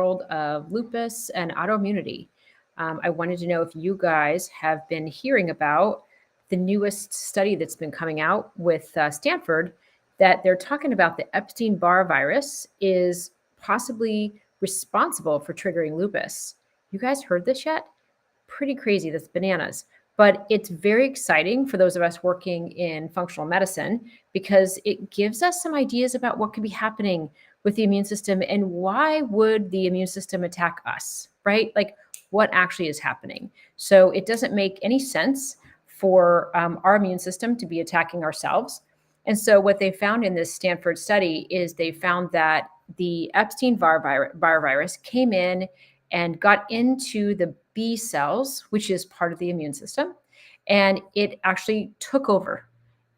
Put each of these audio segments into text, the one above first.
world of lupus and autoimmunity. I wanted to know if you guys have been hearing about the newest study that's been coming out with Stanford, that they're talking about the Epstein-Barr virus is possibly responsible for triggering lupus. You guys heard this yet? Pretty crazy. That's bananas. But it's very exciting for those of us working in functional medicine because it gives us some ideas about what could be happening with the immune system and why would the immune system attack us, right? Like what actually is happening. So it doesn't make any sense for our immune system to be attacking ourselves. And so what they found in this Stanford study is they found that the Epstein-Barr virus came in and got into the B cells, which is part of the immune system, and it actually took over.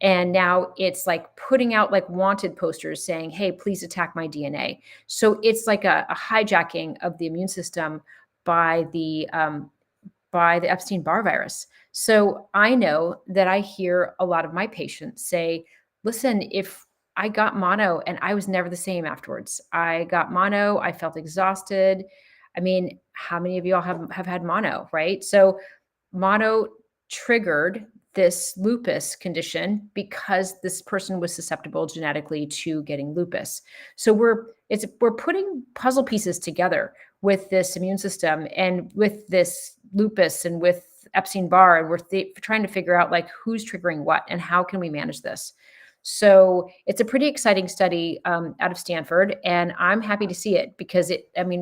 And now it's like putting out like wanted posters saying, hey, please attack my DNA. So it's like a hijacking of the immune system by the Epstein-Barr virus. So I know that I hear a lot of my patients say, listen, if I got mono and I was never the same afterwards. I got mono, I felt exhausted. I mean, how many of y'all have had mono, right? So mono triggered this lupus condition because this person was susceptible genetically to getting lupus. So we're putting puzzle pieces together with this immune system and with this lupus and with Epstein-Barr, and we're trying to figure out like who's triggering what and how can we manage this. So it's a pretty exciting study out of Stanford, and I'm happy to see it because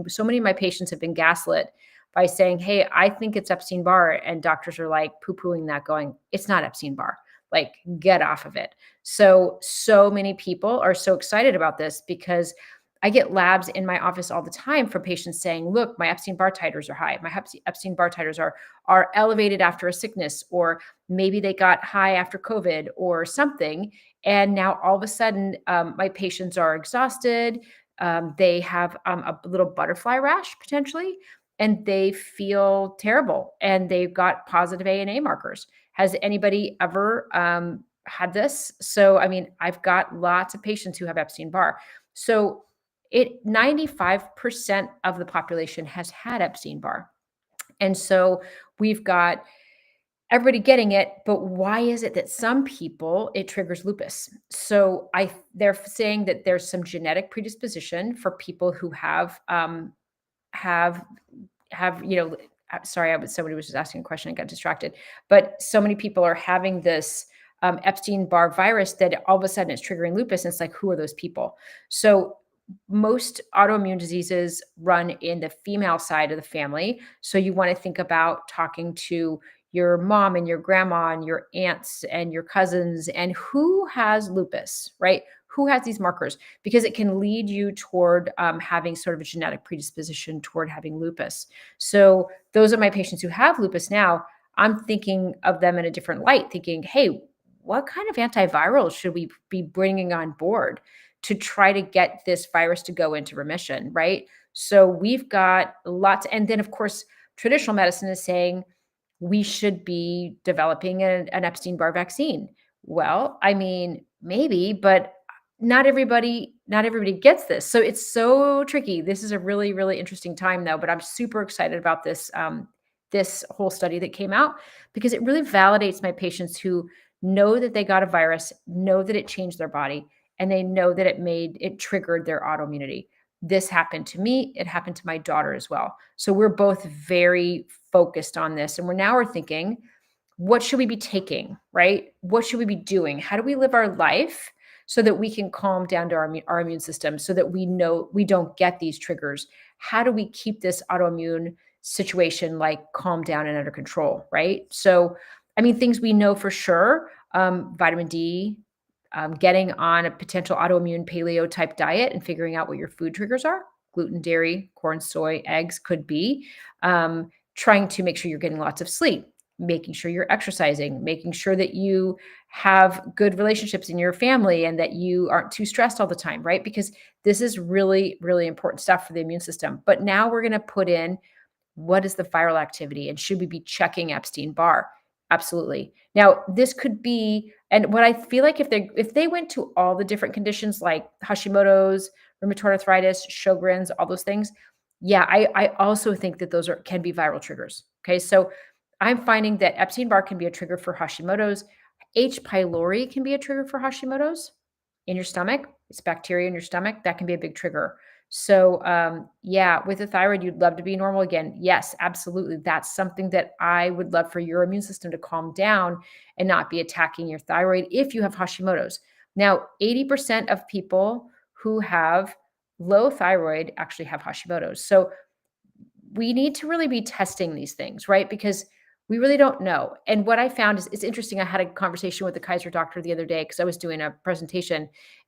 so many of my patients have been gaslit by saying, hey, I think it's Epstein-Barr, and doctors are like poo-pooing that going, it's not Epstein-Barr, like get off of it. So many people are so excited about this because I get labs in my office all the time from patients saying, look, my Epstein-Barr titers are high. My Epstein-Barr titers are elevated after a sickness, or maybe they got high after COVID or something. And now all of a sudden, my patients are exhausted. They have a little butterfly rash potentially, and they feel terrible, and they've got positive ANA markers. Has anybody ever had this? So, I mean, I've got lots of patients who have Epstein-Barr. So 95% of the population has had Epstein-Barr. And so we've got everybody getting it, but why is it that some people it triggers lupus? So they're saying that there's some genetic predisposition for people who have sorry, somebody was just asking a question. I got distracted, but so many people are having this Epstein-Barr virus that all of a sudden it's triggering lupus. And it's like, who are those people? So most autoimmune diseases run in the female side of the family. So you want to think about talking to your mom and your grandma and your aunts and your cousins and who has lupus, right? Who has these markers? Because it can lead you toward having sort of a genetic predisposition toward having lupus. So those are my patients who have lupus now. I'm thinking of them in a different light, thinking, hey, what kind of antivirals should we be bringing on board to try to get this virus to go into remission, right? So we've got lots. And then, of course, traditional medicine is saying we should be developing an Epstein-Barr vaccine. Well, I mean, maybe, but not everybody gets this. So it's so tricky. This is a really, really interesting time though, but I'm super excited about this, this whole study that came out because it really validates my patients who know that they got a virus, know that it changed their body, and they know that it triggered their autoimmunity. This happened to me. It happened to my daughter as well. So we're both very focused on this. And we're thinking, what should we be taking, right? What should we be doing? How do we live our life so that we can calm down to our immune system so that we know we don't get these triggers? How do we keep this autoimmune situation like calm down and under control, right? So, I mean, things we know for sure, vitamin D, getting on a potential autoimmune paleo type diet and figuring out what your food triggers are. Gluten, dairy, corn, soy, eggs could be. Trying to make sure you're getting lots of sleep, making sure you're exercising, making sure that you have good relationships in your family and that you aren't too stressed all the time, right? Because this is really, really important stuff for the immune system. But now we're going to put in, what is the viral activity and should we be checking Epstein-Barr? Absolutely. Now, this could be, and what I feel like if they went to all the different conditions like Hashimoto's, rheumatoid arthritis, Sjogren's, all those things, Yeah, I also think that those can be viral triggers. Okay, so I'm finding that Epstein-Barr can be a trigger for Hashimoto's. H. pylori can be a trigger for Hashimoto's in your stomach. It's bacteria in your stomach that can be a big trigger. So, yeah, with the thyroid, you'd love to be normal again. Yes, absolutely. That's something that I would love for your immune system to calm down and not be attacking your thyroid if you have Hashimoto's. Now, 80% of people who have low thyroid actually have Hashimoto's. So we need to really be testing these things, right? Because we really don't know. And what I found is it's interesting. I had a conversation with the Kaiser doctor the other day because I was doing a presentation,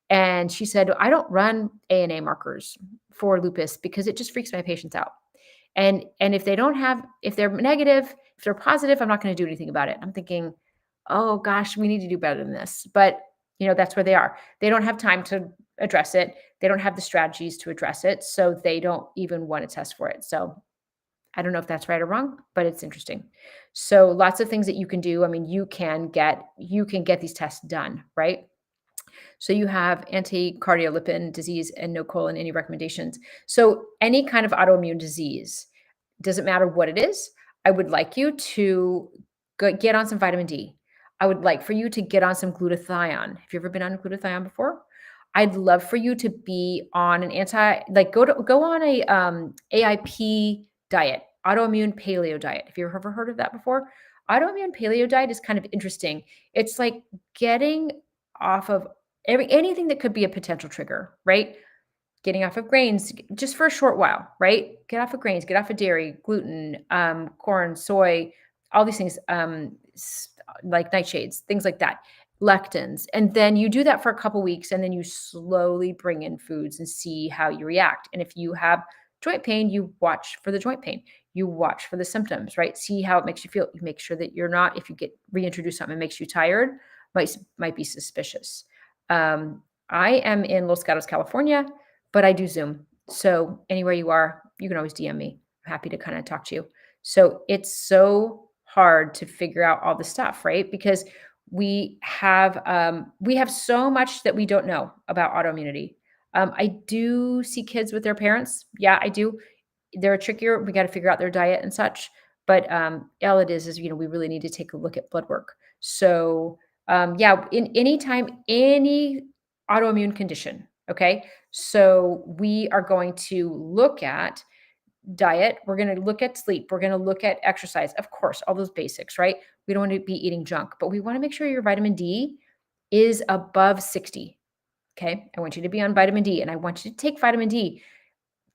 and she said, I don't run ANA markers for lupus because it just freaks my patients out. And if they don't have, if they're negative, if they're positive, I'm not going to do anything about it. I'm thinking, oh gosh, we need to do better than this. But that's where they are. They don't have time to address it. They don't have the strategies to address it. So they don't even want to test for it. So I don't know if that's right or wrong, but it's interesting. So lots of things that you can do. I mean, you can get these tests done, right? So you have anti-cardiolipin disease and no colon, any recommendations. So any kind of autoimmune disease, doesn't matter what it is, I would like you to get on some vitamin D. I would like for you to get on some glutathione. Have you ever been on glutathione before? I'd love for you to be on an go on a AIP diet, autoimmune paleo diet. Have you ever heard of that before? Autoimmune paleo diet is kind of interesting. It's like getting off of anything that could be a potential trigger, right? Getting off of grains just for a short while, right? Get off of grains, get off of dairy, gluten, corn, soy, all these things, like nightshades, things like that, lectins. And then you do that for a couple weeks, and then you slowly bring in foods and see how you react. And if you have joint pain, you watch for the joint pain. You watch for the symptoms, right? See how it makes you feel. You make sure that you're not, if you get reintroduce something that makes you tired, might be suspicious. I am in Los Gatos, California, but I do Zoom. So anywhere you are, you can always DM me. I'm happy to kind of talk to you. So it's so hard to figure out all the stuff, right? Because we have so much that we don't know about autoimmunity. I do see kids with their parents. Yeah, I do. They're trickier. We got to figure out their diet and such. But all it is we really need to take a look at blood work. So yeah, in any time, any autoimmune condition. Okay. So we are going to look at diet. We're going to look at sleep. We're going to look at exercise. Of course, all those basics, right? We don't want to be eating junk, but we want to make sure your vitamin D is above 60. Okay. I want you to be on vitamin D, and I want you to take vitamin D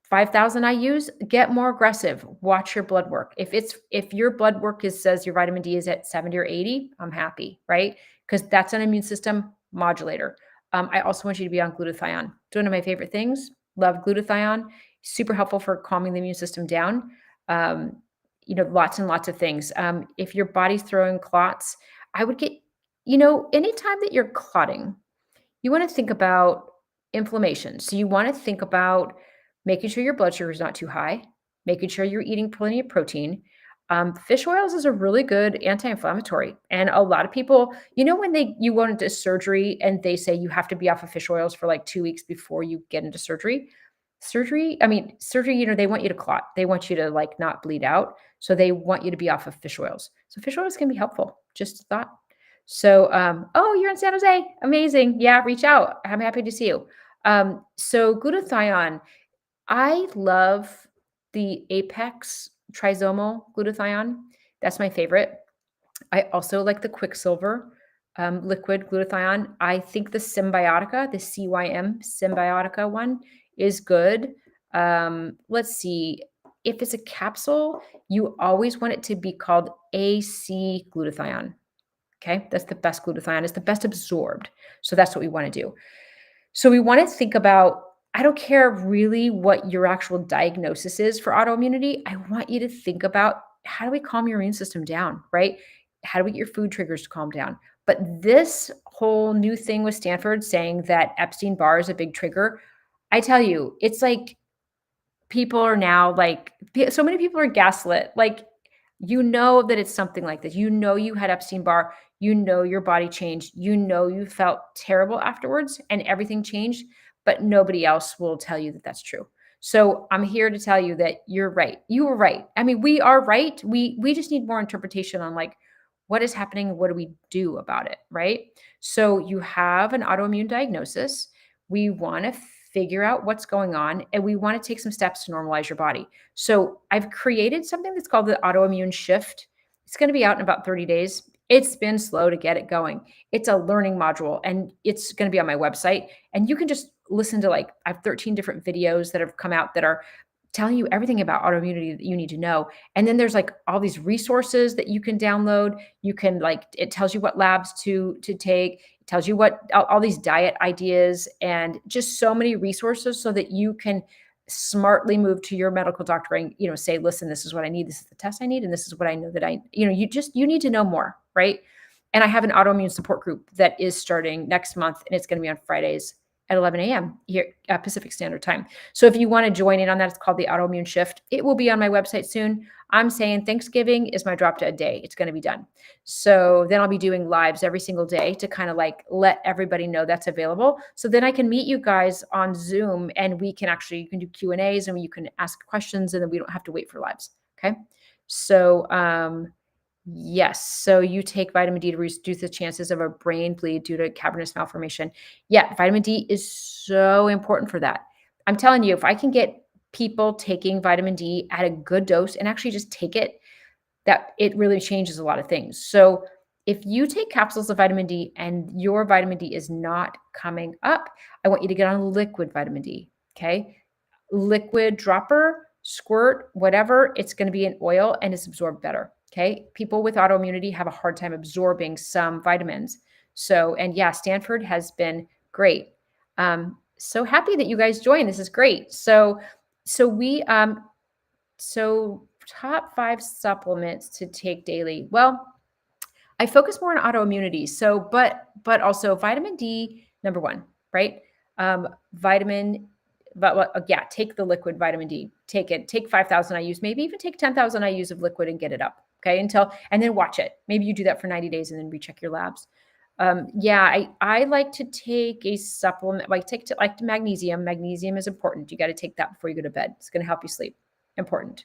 5,000 IUs, get more aggressive. Watch your blood work. If your blood work says your vitamin D is at 70 or 80, I'm happy, right? Because that's an immune system modulator. I also want you to be on glutathione. It's one of my favorite things. Love glutathione. Super helpful for calming the immune system down. Lots and lots of things. If your body's throwing clots, I would get, anytime that you're clotting, you want to think about inflammation. So you want to think about making sure your blood sugar is not too high, making sure you're eating plenty of protein. Fish oils is a really good anti-inflammatory, and a lot of people, when you go into surgery and they say you have to be off of fish oils for like 2 weeks before you get into surgery. Surgery, they want you to clot. They want you to like not bleed out, so they want you to be off of fish oils. So fish oils can be helpful. Just a thought. So, oh, you're in San Jose. Amazing. Yeah, reach out. I'm happy to see you. So glutathione, I love the Apex trisomal glutathione. That's my favorite. I also like the Quicksilver liquid glutathione. I think the Symbiotica, the CYM Symbiotica one is good. Let's see. If it's a capsule, you always want it to be called AC glutathione. Okay, that's the best glutathione. It's the best absorbed. So that's what we want to do. So we want to think about, I don't care really what your actual diagnosis is for autoimmunity. I want you to think about, how do we calm your immune system down, right? How do we get your food triggers to calm down? But this whole new thing with Stanford saying that Epstein-Barr is a big trigger, I tell you, it's like people are now like, so many people are gaslit. Like, that it's something like this. You had Epstein-Barr. Your body changed. You felt terrible afterwards and everything changed, but nobody else will tell you that that's true. So I'm here to tell you that you're right. You were right. I mean, we are right. We just need more interpretation on like what is happening, what do we do about it, right? So you have an autoimmune diagnosis. We want to figure out what's going on and we want to take some steps to normalize your body. So I've created something that's called the autoimmune shift. It's going to be out in about 30 days. It's been slow to get it going. It's a learning module and it's going to be on my website. And you can just listen to like, I have 13 different videos that have come out that are telling you everything about autoimmunity that you need to know. And then there's like all these resources that you can download. You can like, it tells you what labs to take. It tells you what all these diet ideas and just so many resources so that you can smartly move to your medical doctor and, say, listen, this is what I need. This is the test I need. And this is what I know that you need to know more. Right. And I have an autoimmune support group that is starting next month and it's going to be on Fridays at 11 a.m. here Pacific Standard Time. So if you want to join in on that, it's called the Autoimmune Shift. It will be on my website soon. I'm saying Thanksgiving is my drop dead day. It's going to be done. So then I'll be doing lives every single day to kind of like let everybody know that's available. So then I can meet you guys on Zoom and you can do Q&As and you can ask questions and then we don't have to wait for lives. Okay. So, yes. So you take vitamin D to reduce the chances of a brain bleed due to cavernous malformation. Yeah, vitamin D is so important for that. I'm telling you, if I can get people taking vitamin D at a good dose and actually just take it, that it really changes a lot of things. So if you take capsules of vitamin D and your vitamin D is not coming up, I want you to get on liquid vitamin D. Okay. Liquid dropper, squirt, whatever, it's going to be an oil and it's absorbed better. Okay. People with autoimmunity have a hard time absorbing some vitamins. So, and yeah, Stanford has been great. So happy that you guys joined. This is great. So top 5 supplements to take daily. Well, I focus more on autoimmunity. So, but also vitamin D, number 1, right? Vitamin, yeah, take the liquid vitamin D. Take it. Take 5,000 IUs, maybe even take 10,000 IUs of liquid and get it up. Okay, and then watch it. Maybe you do that for 90 days and then recheck your labs. Yeah, I like to take a supplement. Like magnesium. Magnesium is important. You got to take that before you go to bed. It's going to help you sleep. Important.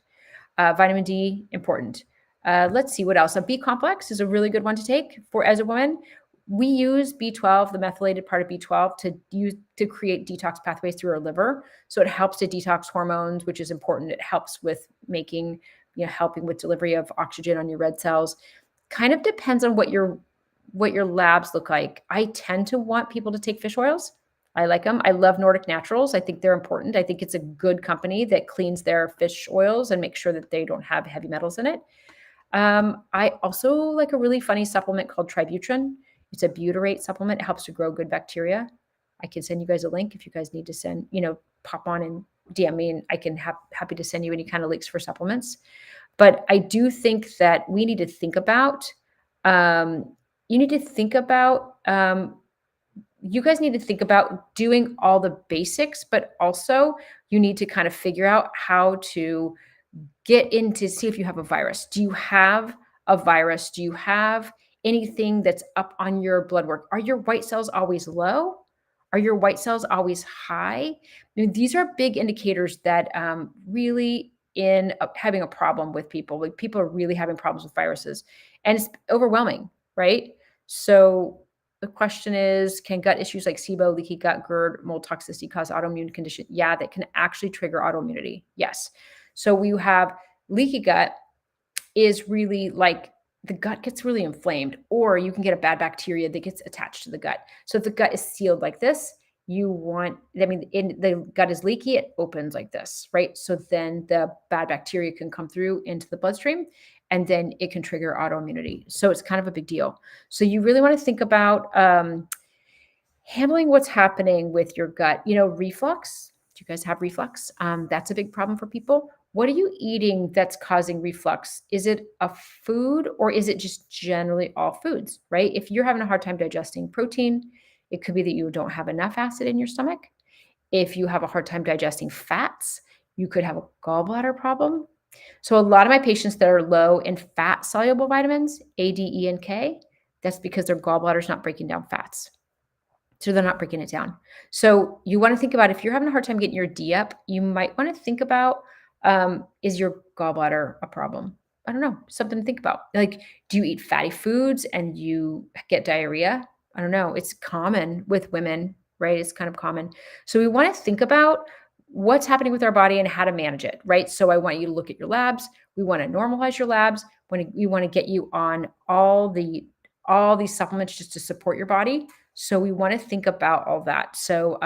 Vitamin D, important. Let's see what else. A B complex is a really good one to take for as a woman. We use B12, the methylated part of B12, to create detox pathways through our liver. So it helps to detox hormones, which is important. It helps with helping with delivery of oxygen on your red cells. Kind of depends on what your labs look like. I tend to want people to take fish oils. I like them. I love Nordic Naturals. I think they're important. I think it's a good company that cleans their fish oils and makes sure that they don't have heavy metals in it. I also like a really funny supplement called Tributrin. It's a butyrate supplement. It helps to grow good bacteria. I can send you guys a link if you guys need to pop on and DM me and I can happy to send you any kind of links for supplements. But I do think that we need to think about, you guys need to think about doing all the basics, but also you need to kind of figure out how to get in to see if you have a virus. Do you have a virus? Do you have anything that's up on your blood work? Are your white cells always low? Are your white cells always high? These are big indicators that really in having a problem with people. Like people are really having problems with viruses, and it's overwhelming, right? So the question is, can gut issues like SIBO, leaky gut, GERD, mold toxicity cause autoimmune condition? Yeah, that can actually trigger autoimmunity. Yes. So we have leaky gut is really like the gut gets really inflamed, or you can get a bad bacteria that gets attached to the gut. So if the gut is sealed like this, the gut is leaky, it opens like this, right? So then the bad bacteria can come through into the bloodstream and then it can trigger autoimmunity. So it's kind of a big deal. So you really want to think about handling what's happening with your gut. Reflux. Do you guys have reflux? That's a big problem for people. What are you eating that's causing reflux? Is it a food or is it just generally all foods, right? If you're having a hard time digesting protein, it could be that you don't have enough acid in your stomach. If you have a hard time digesting fats, you could have a gallbladder problem. So a lot of my patients that are low in fat soluble vitamins, A, D, E, and K, that's because their gallbladder's not breaking down fats. So they're not breaking it down. So you want to think about if you're having a hard time getting your D up, you might want to think about is your gallbladder a problem? I don't know, something to think about. Like, do you eat fatty foods and you get diarrhea? I don't know. It's common with women, right? It's kind of common. So we want to think about what's happening with our body and how to manage it, right? So I want you to look at your labs. We want to normalize your labs. We want to get you on all these supplements just to support your body. So we want to think about all that. So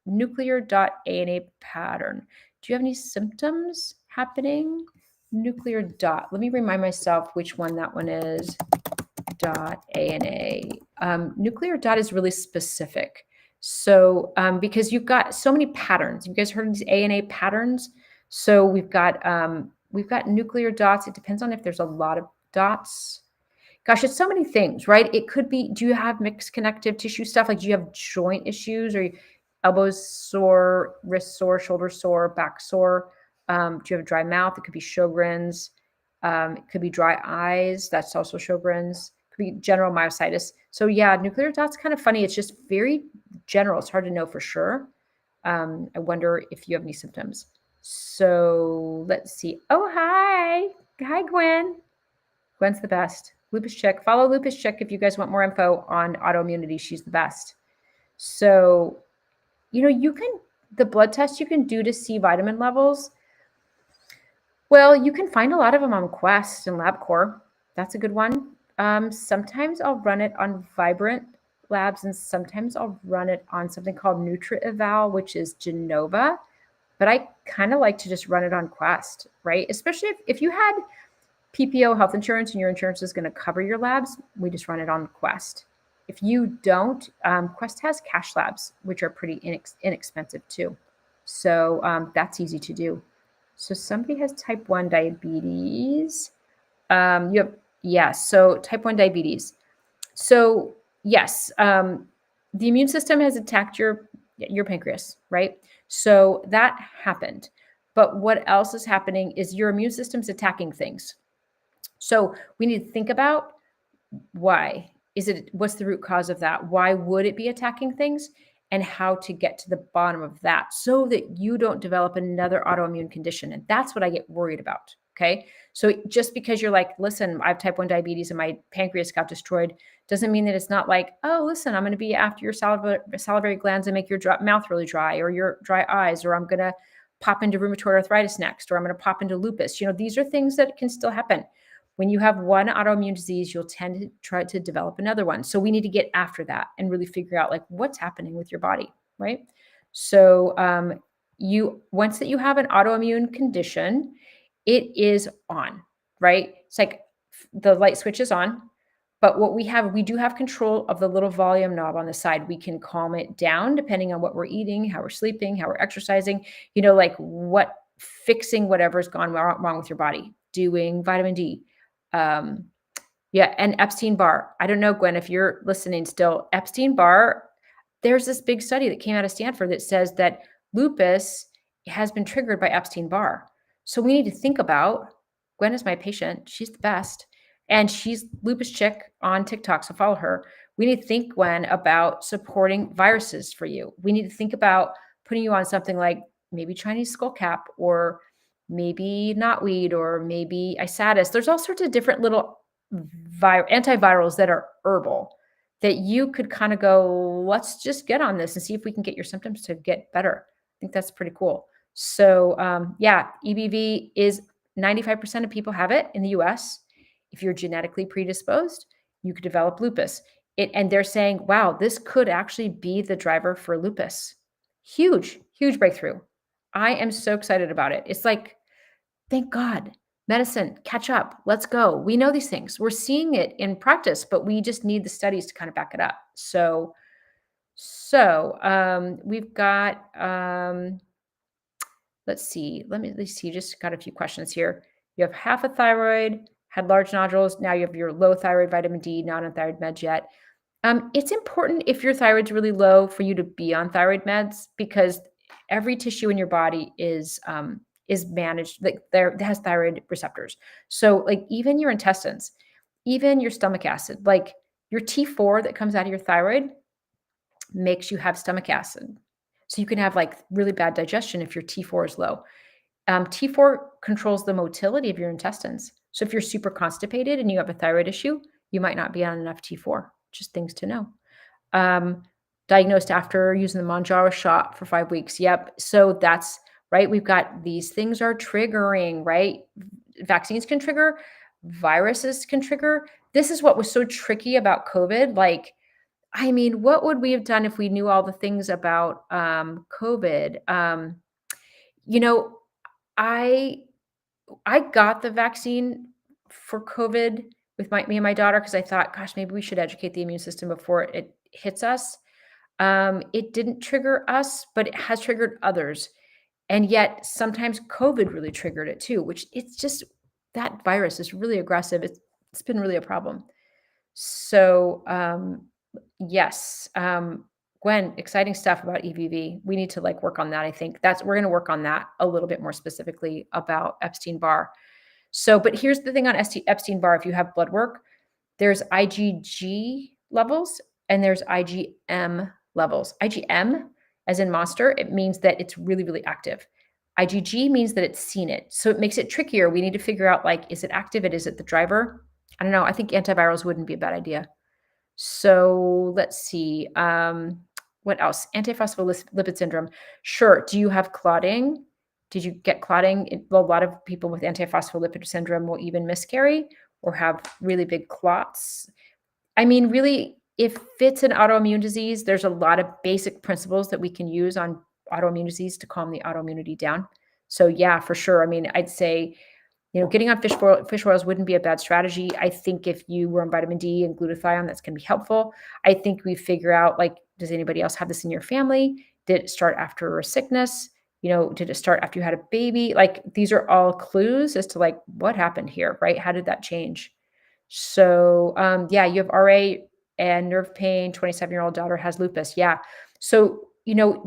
nuclear.ana pattern. Do you have any symptoms happening? Nuclear dot. Let me remind myself which one that one is. Dot ANA. Nuclear dot is really specific. So because you've got so many patterns. You guys heard of these ANA patterns? So we've got nuclear dots. It depends on if there's a lot of dots. Gosh, it's so many things, right? It could be, do you have mixed connective tissue stuff? Like, do you have joint issues or elbows sore, wrist sore, shoulder sore, back sore? Do you have a dry mouth? It could be Sjogren's. It could be dry eyes. That's also Sjogren's. It could be general myositis. So yeah, nuclear dot's kind of funny. It's just very general. It's hard to know for sure. I wonder if you have any symptoms. So let's see. Oh, hi. Hi, Gwen. Gwen's the best. Lupus Chick. Follow Lupus Chick if you guys want more info on autoimmunity. She's the best. So, the blood test you can do to see vitamin levels. Well, you can find a lot of them on Quest and LabCorp. That's a good one. Sometimes I'll run it on Vibrant Labs, and sometimes I'll run it on something called NutriEval, which is Genova. But I kind of like to just run it on Quest, right? Especially if you had PPO health insurance and your insurance is going to cover your labs, we just run it on Quest. If you don't, Quest has cash labs, which are pretty inexpensive too. So that's easy to do. So somebody has type 1 diabetes. So type 1 diabetes. So yes, the immune system has attacked your pancreas, right? So that happened. But what else is happening is your immune system's attacking things. So we need to think about why. What's the root cause of that? Why would it be attacking things? And how to get to the bottom of that so that you don't develop another autoimmune condition. And that's what I get worried about. Okay. So just because you're like, listen, I have type 1 diabetes and my pancreas got destroyed, doesn't mean that it's not like, oh, listen, I'm going to be after your salivary glands and make your mouth really dry, or your dry eyes, or I'm going to pop into rheumatoid arthritis next, or I'm going to pop into lupus. These are things that can still happen. When you have one autoimmune disease, you'll tend to try to develop another one. So we need to get after that and really figure out like what's happening with your body, right? So once that you have an autoimmune condition, it is on, right? It's like the light switch is on, but we do have control of the little volume knob on the side. We can calm it down depending on what we're eating, how we're sleeping, how we're exercising, fixing whatever's gone wrong with your body, doing vitamin D. And Epstein-Barr. I don't know, Gwen, if you're listening still. Epstein-Barr, there's this big study that came out of Stanford that says that lupus has been triggered by Epstein-Barr. So we need to think about, Gwen is my patient. She's the best. And she's Lupus Chick on TikTok, so follow her. We need to think, Gwen, about supporting viruses for you. We need to think about putting you on something like maybe Chinese skullcap, or maybe knotweed, or maybe Isatis. There's all sorts of different little antivirals that are herbal that you could kind of go, let's just get on this and see if we can get your symptoms to get better. I think that's pretty cool. So EBV is 95% of people have it in the US. If you're genetically predisposed, you could develop lupus. And they're saying, wow, this could actually be the driver for lupus. Huge, huge breakthrough. I am so excited about it. It's like, thank God, medicine, catch up, let's go. We know these things. We're seeing it in practice, but we just need the studies to kind of back it up. So we've got, let's see, just got a few questions here. You have half a thyroid, had large nodules. Now you have your low thyroid vitamin D, not on thyroid meds yet. It's important if your thyroid's really low for you to be on thyroid meds, because every tissue in your body is managed, like it has thyroid receptors. So like even your intestines, even your stomach acid, like your T4 that comes out of your thyroid, makes you have stomach acid. So you can have like really bad digestion if your T4 is low. T4 controls the motility of your intestines. So if you're super constipated and you have a thyroid issue, you might not be on enough T4. Just things to know. Um, Diagnosed after using the Manjaro shot for 5 weeks. Yep. So that's right. We've got these things are triggering, right? Vaccines can trigger, viruses can trigger. This is what was so tricky about COVID. Like, I mean, what would we have done if we knew all the things about COVID? You know, I I got the vaccine for COVID with me and my daughter because I thought, gosh, maybe we should educate the immune system before it hits us. It didn't trigger us, but it has triggered others. And yet sometimes COVID really triggered it too, which it's just that virus is really aggressive. It's been really a problem. So, yes, Gwen, exciting stuff about EBV. We need to like work on that. I think we're going to work on that a little bit more specifically about Epstein-Barr. So, but here's the thing on Epstein-Barr: if you have blood work, there's IgG levels and there's IgM levels. IgM, as in monster, it means that it's really, really active. IgG means that it's seen it. So it makes it trickier. We need to figure out like, is it active? Is it the driver? I don't know. I think antivirals wouldn't be a bad idea. So let's see. What else? Antiphospholipid syndrome. Sure. Do you have clotting? Did you get clotting? A lot of people with antiphospholipid syndrome will even miscarry or have really big clots. I mean, really, if it's an autoimmune disease, there's a lot of basic principles that we can use on autoimmune disease to calm the autoimmunity down. So yeah, for sure. I mean, I'd say, getting on fish oils wouldn't be a bad strategy. I think if you were on vitamin D and glutathione, that's going to be helpful. I think we figure out, like, does anybody else have this in your family? Did it start after a sickness? Did it start after you had a baby? Like, these are all clues as to like what happened here, right? How did that change? So, yeah, you have RA and nerve pain. 27-year-old daughter has lupus. Yeah. So,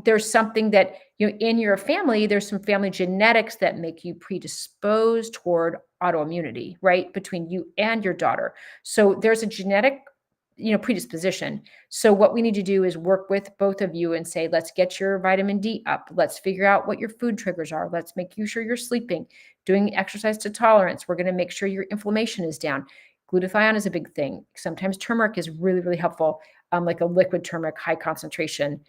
there's something that, in your family, there's some family genetics that make you predisposed toward autoimmunity, right? Between you and your daughter. So there's a genetic, predisposition. So what we need to do is work with both of you and say, let's get your vitamin D up. Let's figure out what your food triggers are. Let's make sure you're sleeping, doing exercise to tolerance. We're going to make sure your inflammation is down. Glutathione is a big thing. Sometimes turmeric is really, really helpful, like a liquid turmeric, high concentration.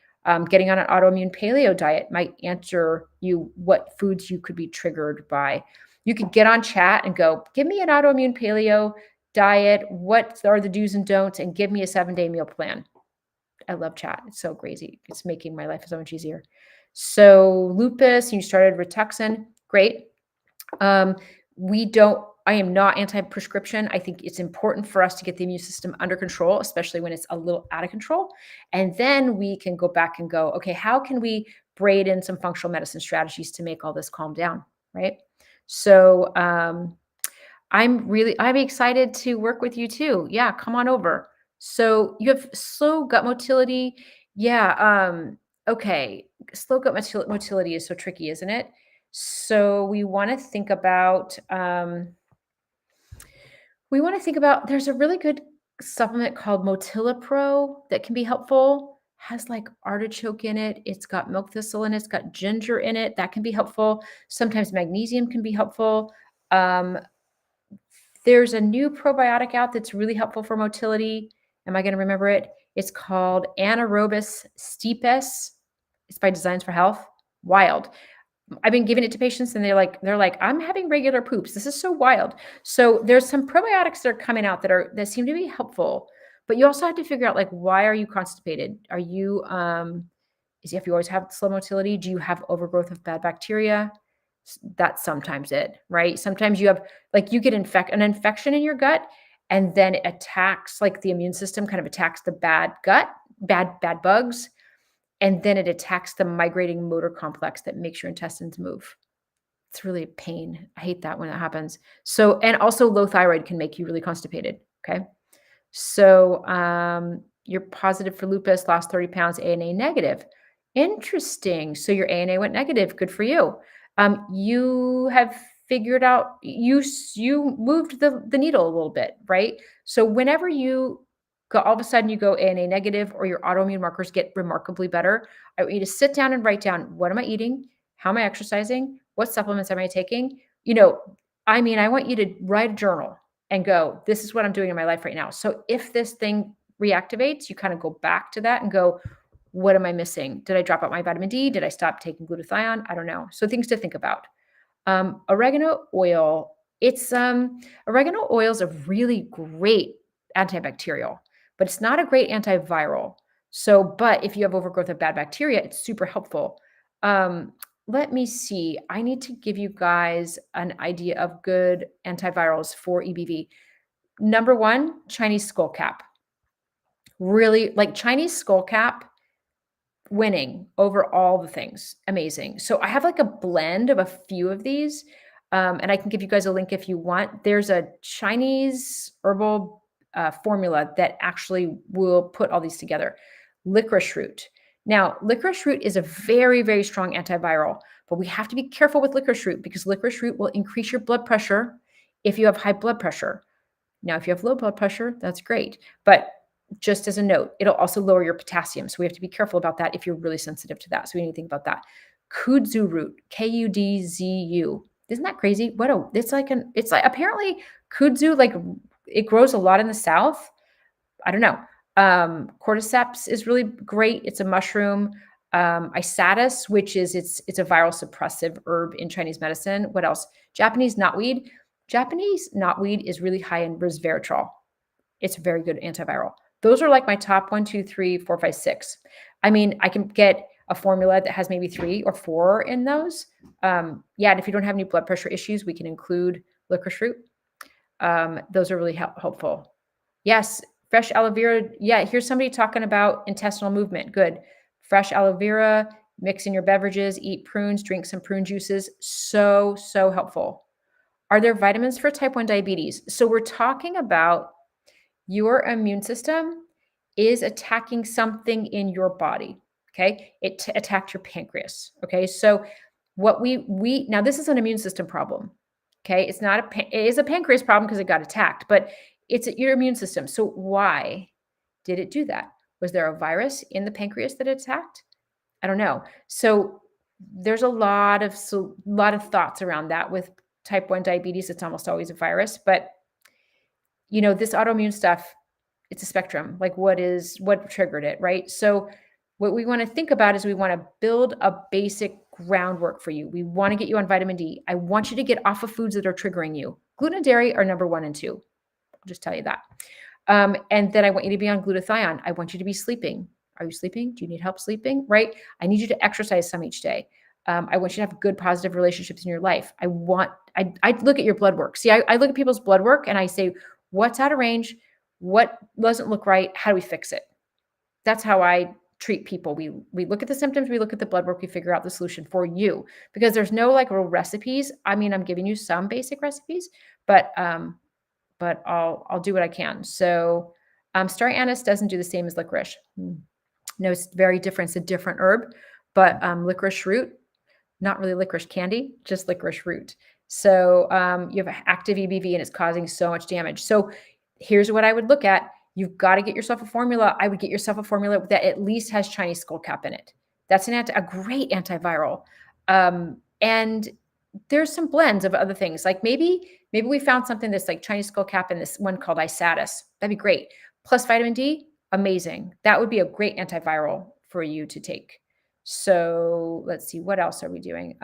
Getting on an autoimmune paleo diet might answer you what foods you could be triggered by. You could get on chat and go, give me an autoimmune paleo diet. What are the do's and don'ts? And give me a 7-day meal plan. I love chat. It's so crazy. It's making my life so much easier. So lupus, you started Rituxan. Great. I am not anti-prescription. I think it's important for us to get the immune system under control, especially when it's a little out of control. And then we can go back and go, okay, how can we braid in some functional medicine strategies to make all this calm down, right? So I'm excited to work with you too. Yeah, come on over. So you have slow gut motility. Yeah. Okay. Slow gut motility is so tricky, isn't it? So we want to think about there's a really good supplement called Motilla Pro that can be helpful. Has like artichoke in it. It's got milk thistle in it. It's got ginger in it. That can be helpful. Sometimes magnesium can be helpful. Um, there's a new probiotic out that's really helpful for motility. Am I going to remember it? It's called Anaerobis stipes. It's by Designs for Health. Wild. I've been giving it to patients and they're like, I'm having regular poops. This is so wild. So there's some probiotics that are coming out that seem to be helpful, but you also have to figure out like, why are you constipated? Are you, if you always have slow motility, do you have overgrowth of bad bacteria? That's sometimes it, right? Sometimes you have, like, you get an infection in your gut and then it attacks, like the immune system kind of attacks the bad gut, bad bugs. And then it attacks the migrating motor complex that makes your intestines move. It's really a pain. I hate that when that happens. So, and also low thyroid can make you really constipated. Okay. So, you're positive for lupus, lost 30 pounds, ANA negative. Interesting. So your ANA went negative. Good for you. You have figured out, you moved the needle a little bit, right? So whenever you all of a sudden you go ANA negative or your autoimmune markers get remarkably better, I want you to sit down and write down, what am I eating? How am I exercising? What supplements am I taking? I want you to write a journal and go, this is what I'm doing in my life right now. So if this thing reactivates, you kind of go back to that and go, what am I missing? Did I drop out my vitamin D? Did I stop taking glutathione? I don't know. So things to think about. Oregano oil. Oregano oil is a really great antibacterial, but it's not a great antiviral. So, but if you have overgrowth of bad bacteria, it's super helpful. Let me see. I need to give you guys an idea of good antivirals for EBV. Number one, Chinese skullcap. Really, like Chinese skullcap winning over all the things. Amazing. So I have like a blend of a few of these, and I can give you guys a link if you want. There's a Chinese herbal formula that actually will put all these together. Licorice root. Now, licorice root is a very, very strong antiviral, but we have to be careful with licorice root because licorice root will increase your blood pressure if you have high blood pressure. Now, if you have low blood pressure, that's great. But just as a note, it'll also lower your potassium. So we have to be careful about that if you're really sensitive to that. So we need to think about that. Kudzu root, Kudzu. Isn't that crazy? It's like apparently kudzu, like it grows a lot in the South. I don't know. Cordyceps is really great. It's a mushroom. Isatis, which is it's a viral suppressive herb in Chinese medicine. What else? Japanese knotweed. Japanese knotweed is really high in resveratrol. It's a very good antiviral. Those are like my top 1, 2, 3, 4, 5, 6. I mean, I can get a formula that has maybe 3 or 4 in those. And if you don't have any blood pressure issues, we can include licorice root. Those are really helpful. Yes, fresh aloe vera. Yeah, here's somebody talking about intestinal movement. Good. Fresh aloe vera, mix in your beverages, eat prunes, drink some prune juices. So, so helpful. Are there vitamins for type 1 diabetes? So we're talking about your immune system is attacking something in your body. Okay. It attacked your pancreas. Okay. So what we now this is an immune system problem. Okay. It's not it is a pancreas problem because it got attacked, but it's your immune system. So why did it do that? Was there a virus in the pancreas that it attacked? I don't know. So there's a lot of thoughts around that with type 1 diabetes. It's almost always a virus, but this autoimmune stuff, it's a spectrum. Like what triggered it, right? So what we want to think about is we want to build a basic groundwork for you. We want to get you on vitamin D. I want you to get off of foods that are triggering you. Gluten and dairy are number 1 and 2. I'll just tell you that. And then I want you to be on glutathione. I want you to be sleeping. Are you sleeping? Do you need help sleeping? Right? I need you to exercise some each day. I want you to have good, positive relationships in your life. I look at your blood work. See, I look at people's blood work and I say, what's out of range? What doesn't look right? How do we fix it? That's how I treat people. We look at the symptoms, we look at the blood work, we figure out the solution for you because there's no like real recipes. I mean, I'm giving you some basic recipes, but I'll do what I can. So star anise doesn't do the same as licorice. No, it's very different. It's a different herb, but licorice root, not really licorice candy, just licorice root. So you have active EBV and it's causing so much damage. So here's what I would look at. You've got to get yourself a formula. I would get yourself a formula that at least has Chinese skullcap in it. That's a great antiviral. And there's some blends of other things. Like maybe we found something that's like Chinese skullcap and this one called Isatis. That'd be great. Plus vitamin D, amazing. That would be a great antiviral for you to take. So let's see, what else are we doing?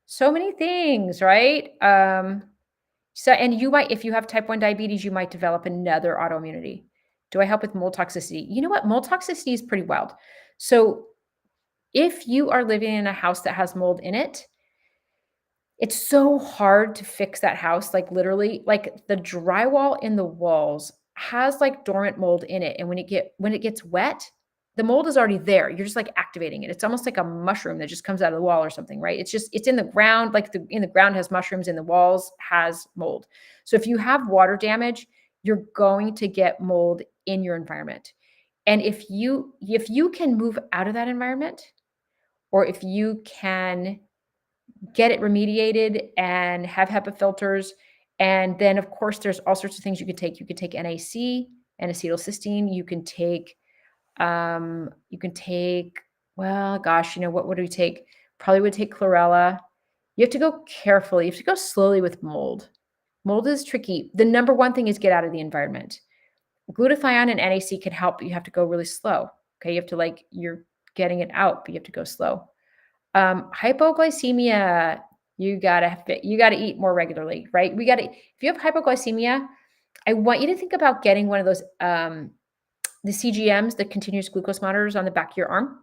So many things, right? And you might, if you have type 1 diabetes, you might develop another autoimmunity. Do I help with mold toxicity? You know what? Mold toxicity is pretty wild. So if you are living in a house that has mold in it, it's so hard to fix that house. Like literally, like the drywall in the walls has like dormant mold in it. And when it gets wet, the mold is already there. You're just like activating it. It's almost like a mushroom that just comes out of the wall or something, right? It's in the ground, like in the ground has mushrooms, in the walls has mold. So if you have water damage, you're going to get mold in your environment. And if you can move out of that environment, or if you can get it remediated and have HEPA filters, and then of course there's all sorts of things you could take. You could take NAC, and acetylcysteine. You can take, well, gosh, what would we take? Probably would take chlorella. You have to go carefully. You have to go slowly with mold. Mold is tricky. The number one thing is get out of the environment. Glutathione and NAC can help, but you have to go really slow. Okay. You have to you're getting it out, but you have to go slow. Hypoglycemia, you gotta eat more regularly, right? If you have hypoglycemia, I want you to think about getting one of those, the CGMs, the continuous glucose monitors on the back of your arm,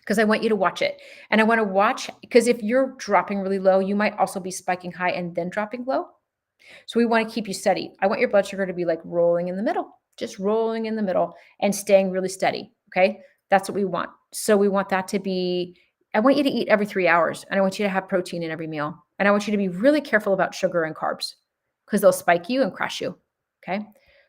because I want you to watch it. And I want to watch, because if you're dropping really low, you might also be spiking high and then dropping low. So we want to keep you steady. I want your blood sugar to be rolling in the middle, just rolling in the middle and staying really steady. Okay. That's what we want. So we want that to be, I want you to eat every 3 hours, and I want you to have protein in every meal. And I want you to be really careful about sugar and carbs, because they'll spike you and crash you. Okay.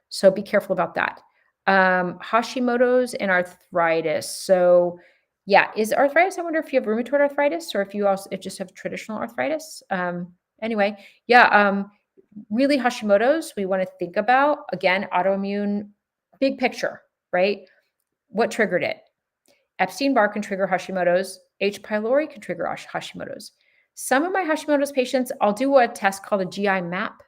So be careful about that. Hashimoto's and arthritis. So yeah, is arthritis, I wonder if you have rheumatoid arthritis or if you just have traditional arthritis. Anyway, yeah, really Hashimoto's, we want to think about, again, autoimmune, big picture, right? What triggered it? Epstein-Barr can trigger Hashimoto's. H. pylori can trigger Hashimoto's. Some of my Hashimoto's patients, I'll do a test called a GI map,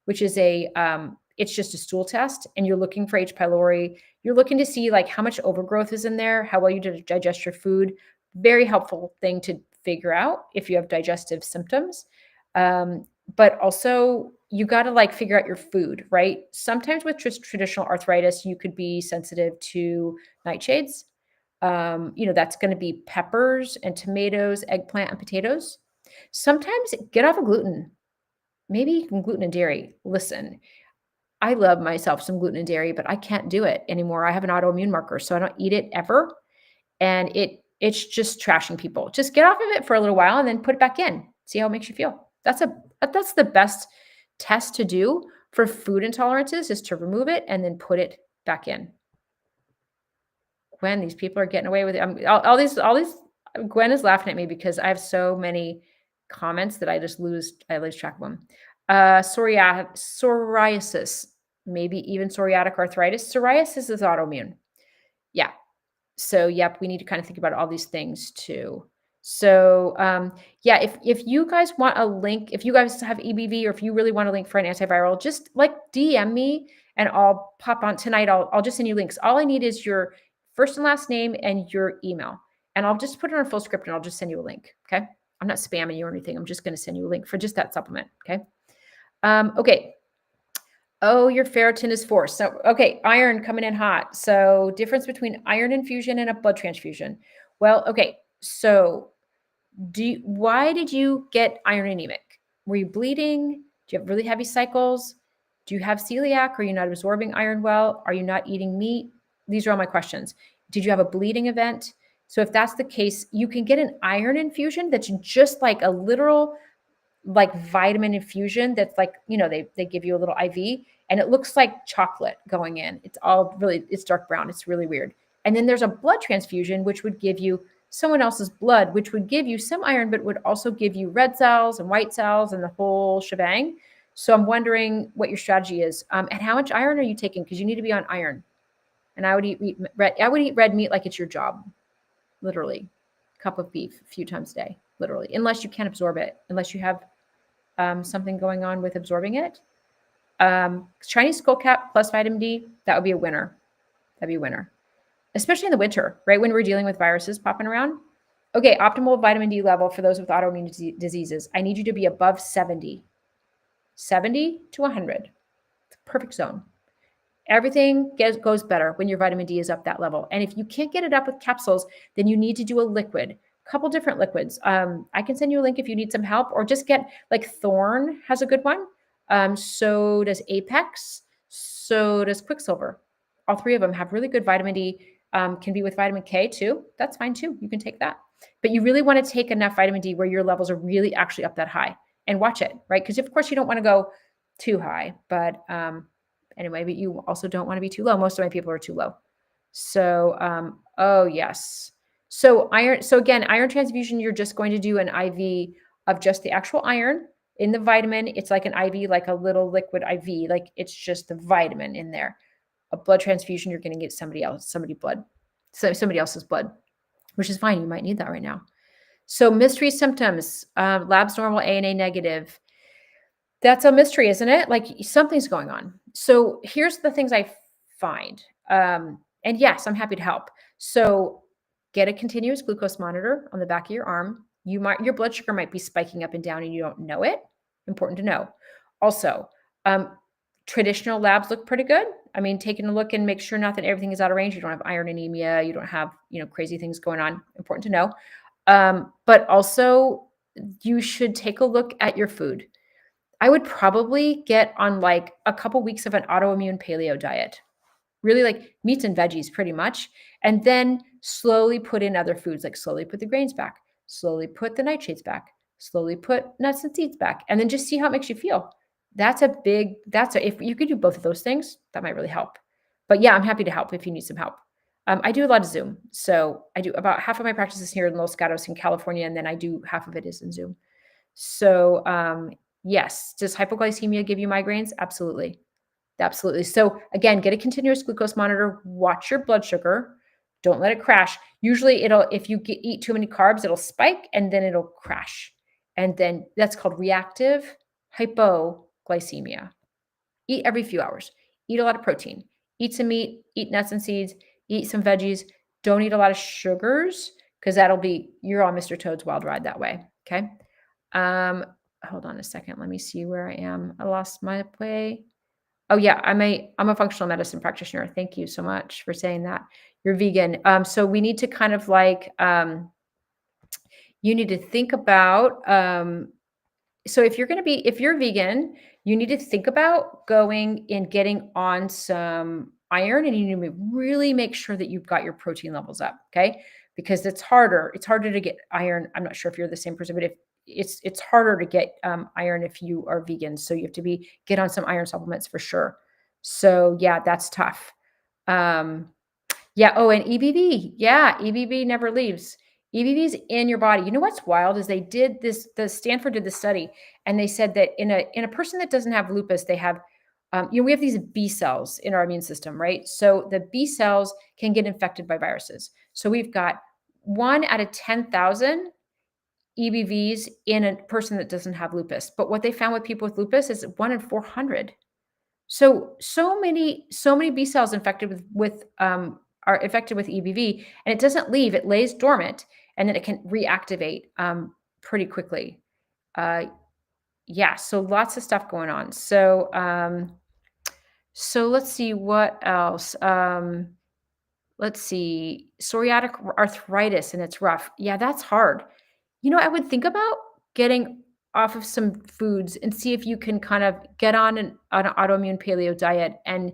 which is it's just a stool test, and you're looking for H. pylori. You're looking to see how much overgrowth is in there, how well you digest your food. Very helpful thing to figure out if you have digestive symptoms. But also you got to figure out your food, right? Sometimes with traditional arthritis, you could be sensitive to nightshades. That's going to be peppers and tomatoes, eggplant and potatoes. Sometimes get off of gluten. Maybe you can gluten and dairy. Listen, I love myself some gluten and dairy, but I can't do it anymore. I have an autoimmune marker, so I don't eat it ever. And it's just trashing people. Just get off of it for a little while and then put it back in. See how it makes you feel. That's the best test to do for food intolerances, is to remove it and then put it back in. Gwen, these people are getting away with it. All these. Gwen is laughing at me because I have so many comments that I lose track of them. Psoriasis, maybe even psoriatic arthritis. Psoriasis is autoimmune. Yeah. So, yep, we need to kind of think about all these things too. So, yeah, if you guys want a link, if you guys have EBV, or if you really want a link for an antiviral, just DM me and I'll pop on tonight. I'll just send you links. All I need is your first and last name and your email, and I'll just put it on a full script and I'll just send you a link. Okay. I'm not spamming you or anything. I'm just going to send you a link for just that supplement. Okay. Okay. Oh, your ferritin is 4. So, okay, iron coming in hot. So, difference between iron infusion and a blood transfusion. Well, okay. So, why did you get iron anemic? Were you bleeding? Do you have really heavy cycles? Do you have celiac? Are you not absorbing iron well? Are you not eating meat? These are all my questions. Did you have a bleeding event? So, if that's the case, you can get an iron infusion that's just a literal vitamin infusion that's they give you a little IV, and it looks like chocolate going in. It's dark brown. It's really weird. And then there's a blood transfusion, which would give you someone else's blood, which would give you some iron, but would also give you red cells and white cells and the whole shebang. So I'm wondering what your strategy is, and how much iron are you taking? Because you need to be on iron. And I would eat red meat like it's your job, literally. Cup of beef a few times a day, literally, unless you can't absorb it, unless you have something going on with absorbing it. Chinese skullcap plus vitamin D, that would be a winner. That'd be a winner, especially in the winter, right? When we're dealing with viruses popping around. Okay, optimal vitamin D level for those with autoimmune diseases. I need you to be above 70 to 100. It's a perfect zone. Everything goes better when your vitamin D is up that level. And if you can't get it up with capsules, then you need to do a liquid. Couple different liquids. I can send you a link if you need some help, or just get Thorn has a good one. So does Apex. So does Quicksilver. All 3 of them have really good vitamin D. Can be with vitamin K too. That's fine too. You can take that. But you really want to take enough vitamin D where your levels are really actually up that high, and watch it, right? Because of course you don't want to go too high, but anyway, but you also don't want to be too low. Most of my people are too low. So, oh yes. So again, iron transfusion, you're just going to do an IV of just the actual iron in the vitamin. It's like an IV, like a little liquid IV, it's just the vitamin in there. a blood transfusion, you're going to get somebody else's blood, which is fine. You might need that right now. So mystery symptoms, labs normal, ANA negative. That's a mystery, isn't it? Like something's going on. So here's the things I find. And yes, I'm happy to help. So get a continuous glucose monitor on the back of your arm. Your blood sugar might be spiking up and down and you don't know it. Important to know. Also, traditional labs look pretty good. I mean, taking a look and make sure not that everything is out of range. You don't have iron anemia. You don't have, crazy things going on. Important to know. But also you should take a look at your food. I would probably get on like a couple weeks of an autoimmune paleo diet, really like meats and veggies pretty much. And then slowly put in other foods, like slowly put the grains back, slowly put the nightshades back, slowly put nuts and seeds back, and then just see how it makes you feel. If you could do both of those things, that might really help. But yeah, I'm happy to help if you need some help. I do a lot of Zoom. So I do about half of my practices here in Los Gatos in California, and then I do half of it is in Zoom. So yes, does hypoglycemia give you migraines? Absolutely. Absolutely. So again, get a continuous glucose monitor, watch your blood sugar. Don't let it crash. Usually if you eat too many carbs, it'll spike and then it'll crash. And then that's called reactive hypoglycemia. Eat every few hours. Eat a lot of protein. Eat some meat, eat nuts and seeds, eat some veggies. Don't eat a lot of sugars because you're on Mr. Toad's wild ride that way. Okay. Hold on a second. Let me see where I am. I lost my way. Oh yeah, I'm a functional medicine practitioner. Thank you so much for saying that. You're vegan. So we need to kind of like, you need to think about, so if you're vegan, you need to think about going and getting on some iron, and you need to really make sure that you've got your protein levels up. Okay. Because it's harder to get iron. I'm not sure if you're the same person, but if it's harder to get iron if you are vegan. So you have to get on some iron supplements for sure. So yeah, that's tough. Yeah. Oh, and EBV. Yeah. EBV never leaves. EBV is in your body. You know what's wild is the Stanford did the study, and they said that in a person that doesn't have lupus, they have, we have these B cells in our immune system, right? So the B cells can get infected by viruses. So we've got 1 out of 10,000 EBVs in a person that doesn't have lupus. But what they found with people with lupus is 1 in 400. So many B cells infected are infected with EBV, and it doesn't leave. It lays dormant, and then it can reactivate pretty quickly. Yeah, so lots of stuff going on. So let's see what else. Let's see, psoriatic arthritis, and it's rough. Yeah, that's hard. I would think about getting off of some foods and see if you can kind of get on an autoimmune paleo diet and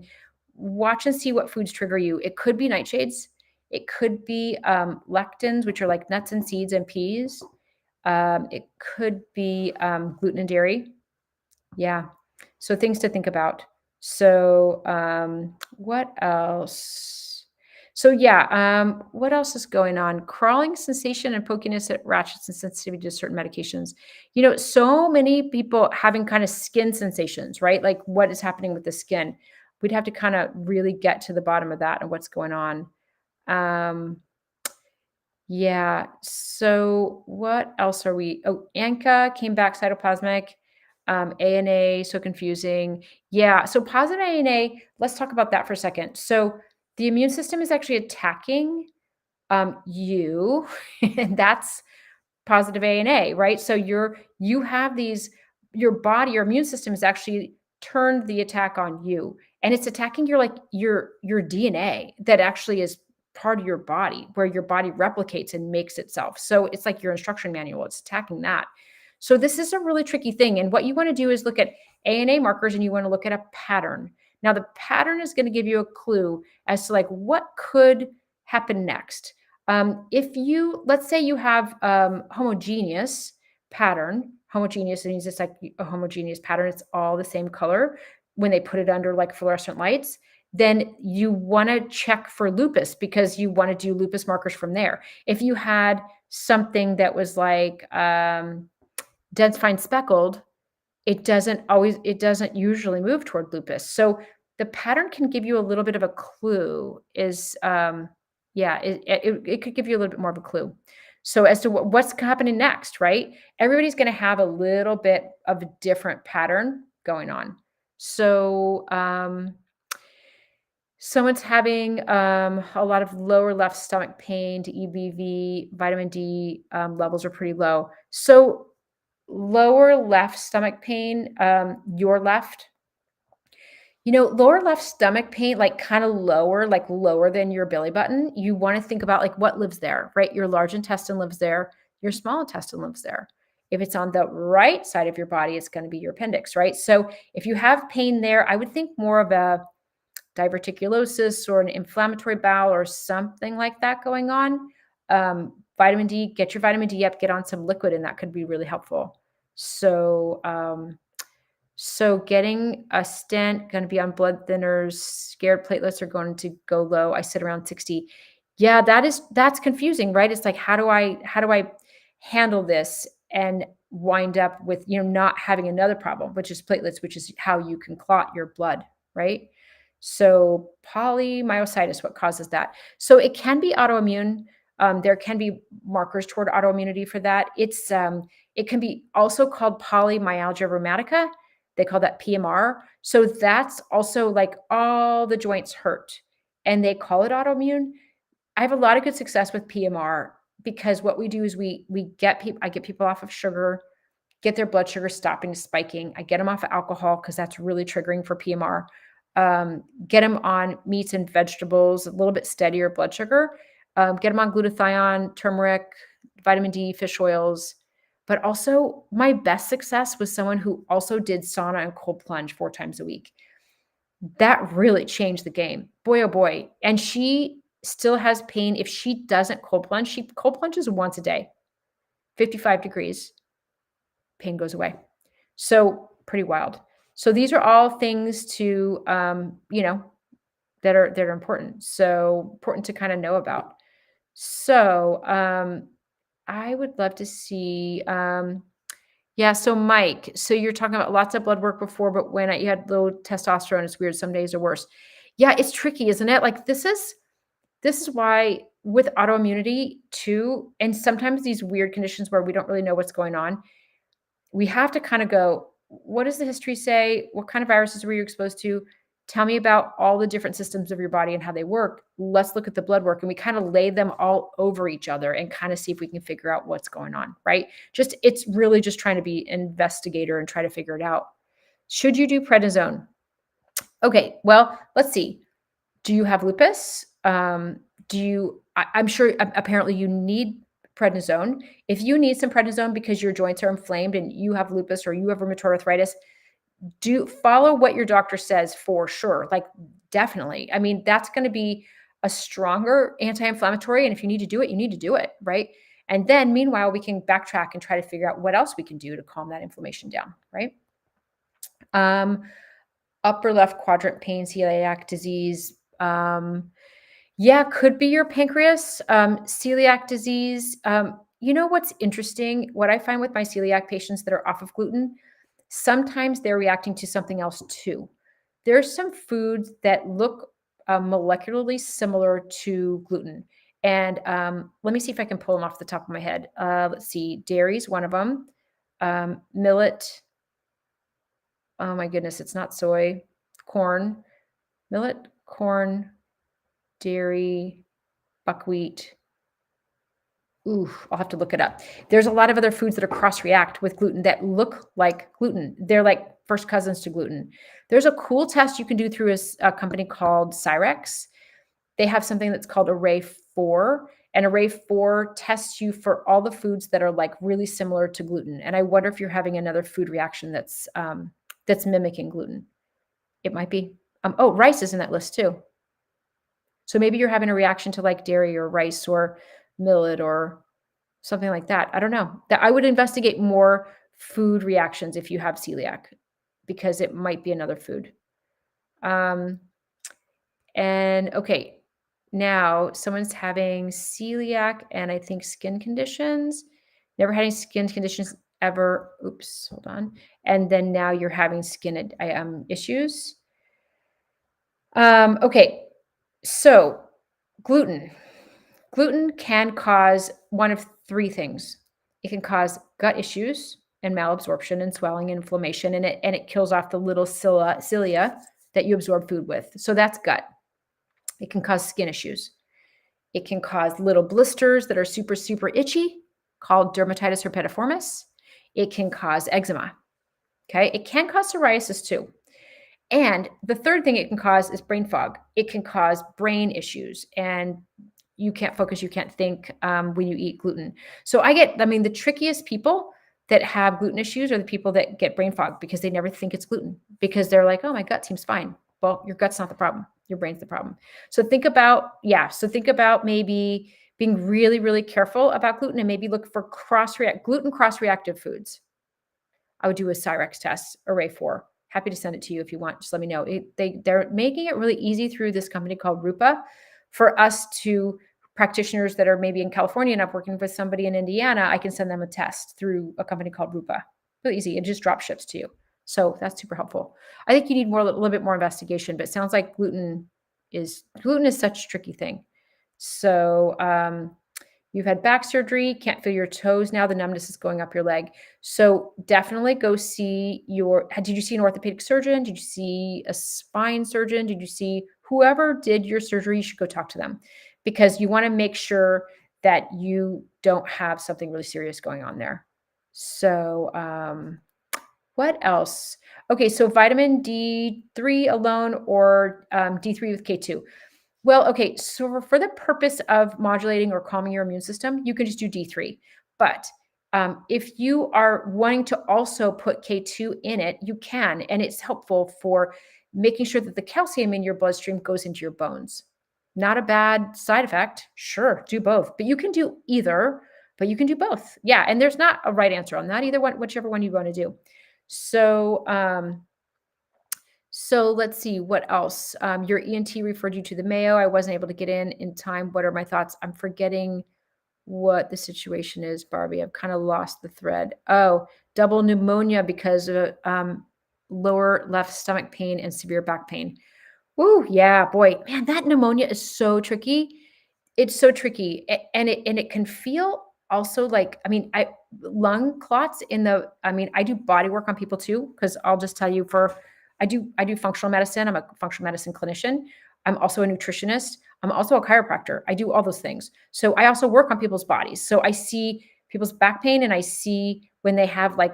watch and see what foods trigger you. It could be nightshades. It could be lectins, which are like nuts and seeds and peas. It could be gluten and dairy. Yeah. So things to think about. So what else? So yeah, what else is going on? Crawling sensation and pokiness at ratchets and sensitivity to certain medications. So many people having kind of skin sensations, right? Like what is happening with the skin? We'd have to kind of really get to the bottom of that and what's going on. Yeah. So what else are we? Oh, ANCA came back cytoplasmic. ANA, so confusing. Yeah. So positive ANA, let's talk about that for a second. So the immune system is actually attacking you, and that's positive ANA, right? So your immune system has actually turned the attack on you, and it's attacking your DNA that actually is part of your body, where your body replicates and makes itself. So it's like your instruction manual. It's attacking that. So this is a really tricky thing. And what you want to do is look at ANA markers, and you want to look at a pattern. Now, the pattern is going to give you a clue as to what could happen next. Let's say you have homogeneous pattern. Homogeneous means it's like a homogeneous pattern. It's all the same color when they put it under like fluorescent lights. Then you want to check for lupus because you want to do lupus markers from there. If you had something that was like dense fine speckled, it doesn't usually move toward lupus. So the pattern can give you a little bit of a clue is, yeah, it could give you a little bit more of a clue. So as to what's happening next, right? Everybody's going to have a little bit of a different pattern going on. So, someone's having a lot of lower left stomach pain to EBV, vitamin D levels are pretty low. So, lower left stomach pain, your left, lower left stomach pain, like kind of lower, like lower than your belly button. You want to think about like what lives there, right? Your large intestine lives there, your small intestine lives there. If it's on the right side of your body, it's going to be your appendix, right? So, if you have pain there, I would think more of a diverticulosis or an inflammatory bowel or something like that going on. Vitamin D, get your vitamin D up, get on some liquid, and that could be really helpful. So, getting a stent, going to be on blood thinners, scared platelets are going to go low. I sit around 60. Yeah, that's confusing, right? It's like how do I handle this and wind up with, not having another problem, which is platelets, which is how you can clot your blood, right? So polymyositis, what causes that? So it can be autoimmune. There can be markers toward autoimmunity for that. It can be also called polymyalgia rheumatica. They call that PMR. So that's also like all the joints hurt and they call it autoimmune. I have a lot of good success with PMR because what we do is I get people off of sugar, get their blood sugar stopping spiking. I get them off of alcohol because that's really triggering for PMR. Get them on meats and vegetables, a little bit steadier blood sugar. Get them on glutathione, turmeric, vitamin D, fish oils. But also, my best success was someone who also did sauna and cold plunge 4 times a week. That really changed the game. Boy, oh boy. And she still has pain if she doesn't cold plunge. She cold plunges once a day, 55 degrees, pain goes away. So pretty wild. So these are all things to, that are important. So important to kind of know about. So I would love to see. Yeah. So Mike, so you're talking about lots of blood work before, but when you had low testosterone, it's weird. Some days are worse. Yeah, it's tricky, isn't it? Like this is why with autoimmunity too, and sometimes these weird conditions where we don't really know what's going on, we have to kind of go, what does the history say? What kind of viruses were you exposed to? Tell me about all the different systems of your body and how they work. Let's look at the blood work and we kind of lay them all over each other and kind of see if we can figure out what's going on, right? It's really just trying to be an investigator and try to figure it out. Should you do prednisone? Okay, well, let's see. Do you have lupus? I'm sure apparently you need prednisone. If you need some prednisone because your joints are inflamed and you have lupus or you have rheumatoid arthritis, do follow what your doctor says for sure. Like definitely. I mean, that's going to be a stronger anti-inflammatory. And if you need to do it, you need to do it. Right. And then meanwhile, we can backtrack and try to figure out what else we can do to calm that inflammation down. Right. Um, Upper left quadrant pain, celiac disease. Yeah, could be your pancreas, celiac disease. What's interesting? What I find with my celiac patients that are off of gluten, sometimes they're reacting to something else too. There's some foods that look molecularly similar to gluten. And let me see if I can pull them off the top of my head. Let's see, dairy is one of them. Millet. Oh my goodness, it's not soy. Corn, millet, corn, dairy, buckwheat. Ooh, I'll have to look it up. There's a lot of other foods that are cross-react with gluten that look like gluten. They're like first cousins to gluten. There's a cool test you can do through a company called Cyrex. They have something that's called Array 4, and Array 4 tests you for all the foods that are like really similar to gluten. And I wonder if you're having another food reaction that's mimicking gluten. It might be. Rice is in that list too. So maybe you're having a reaction to like dairy or rice or millet or something like that. I don't know. That I would investigate more food reactions if you have celiac because it might be another food. And okay, now someone's having celiac and I think skin conditions. Never had any skin conditions ever. Oops, hold on. And then now you're having skin issues. Okay, so gluten. Gluten can cause one of three things. It can cause gut issues and malabsorption and swelling and inflammation, and it kills off the little cilia that you absorb food with. So that's gut. It can cause skin issues. It can cause little blisters that are super, super itchy, called dermatitis herpetiformis. It can cause eczema. Okay. It can cause psoriasis too. And the third thing it can cause is brain fog. It can cause brain issues, and you can't focus, you can't think when you eat gluten. So I mean, the trickiest people that have gluten issues are the people that get brain fog because they never think it's gluten because they're like, oh, my gut seems fine. Well, your gut's not the problem. Your brain's the problem. So think about, yeah. So think about maybe being really, really careful about gluten and maybe look for gluten cross-reactive foods. I would do a Cyrex test, Array 4. Happy to send it to you if you want. Just let me know. They're making it really easy through this company called Rupa for us to practitioners that are maybe in California and I'm working with somebody in Indiana. I can send them a test through a company called Rupa. Really easy. It just drop ships to you. So that's super helpful. I think you need a little bit more investigation, but it sounds like gluten is such a tricky thing. So you've had back surgery, can't feel your toes now. The numbness is going up your leg. So definitely go see did you see an orthopedic surgeon? Did you see a spine surgeon? Did you see whoever did your surgery? You should go talk to them because you want to make sure that you don't have something really serious going on there. So, what else? Okay, so vitamin D3 alone or D3 with K2. Well, okay, so for the purpose of modulating or calming your immune system, you can just do D3. But if you are wanting to also put K2 in it, you can, and it's helpful for making sure that the calcium in your bloodstream goes into your bones. Not a bad side effect. Sure, do both, but you can do either, but you can do both. Yeah, and there's not a right answer on that either one, whichever one you want to do. So, so let's see what else. Your ENT referred you to the Mayo. I wasn't able to get in time. What are my thoughts? I'm forgetting what the situation is, Barbie. I've kind of lost the thread. Oh, double pneumonia because of lower left stomach pain and severe back pain. Woo, yeah, boy, man, that pneumonia is so tricky. It's so tricky, and it can feel also like, I mean, lung clots I do body work on people too, because I'll just tell you I do functional medicine. I'm a functional medicine clinician. I'm also a nutritionist. I'm also a chiropractor. I do all those things. So I also work on people's bodies. So I see people's back pain and I see when they have like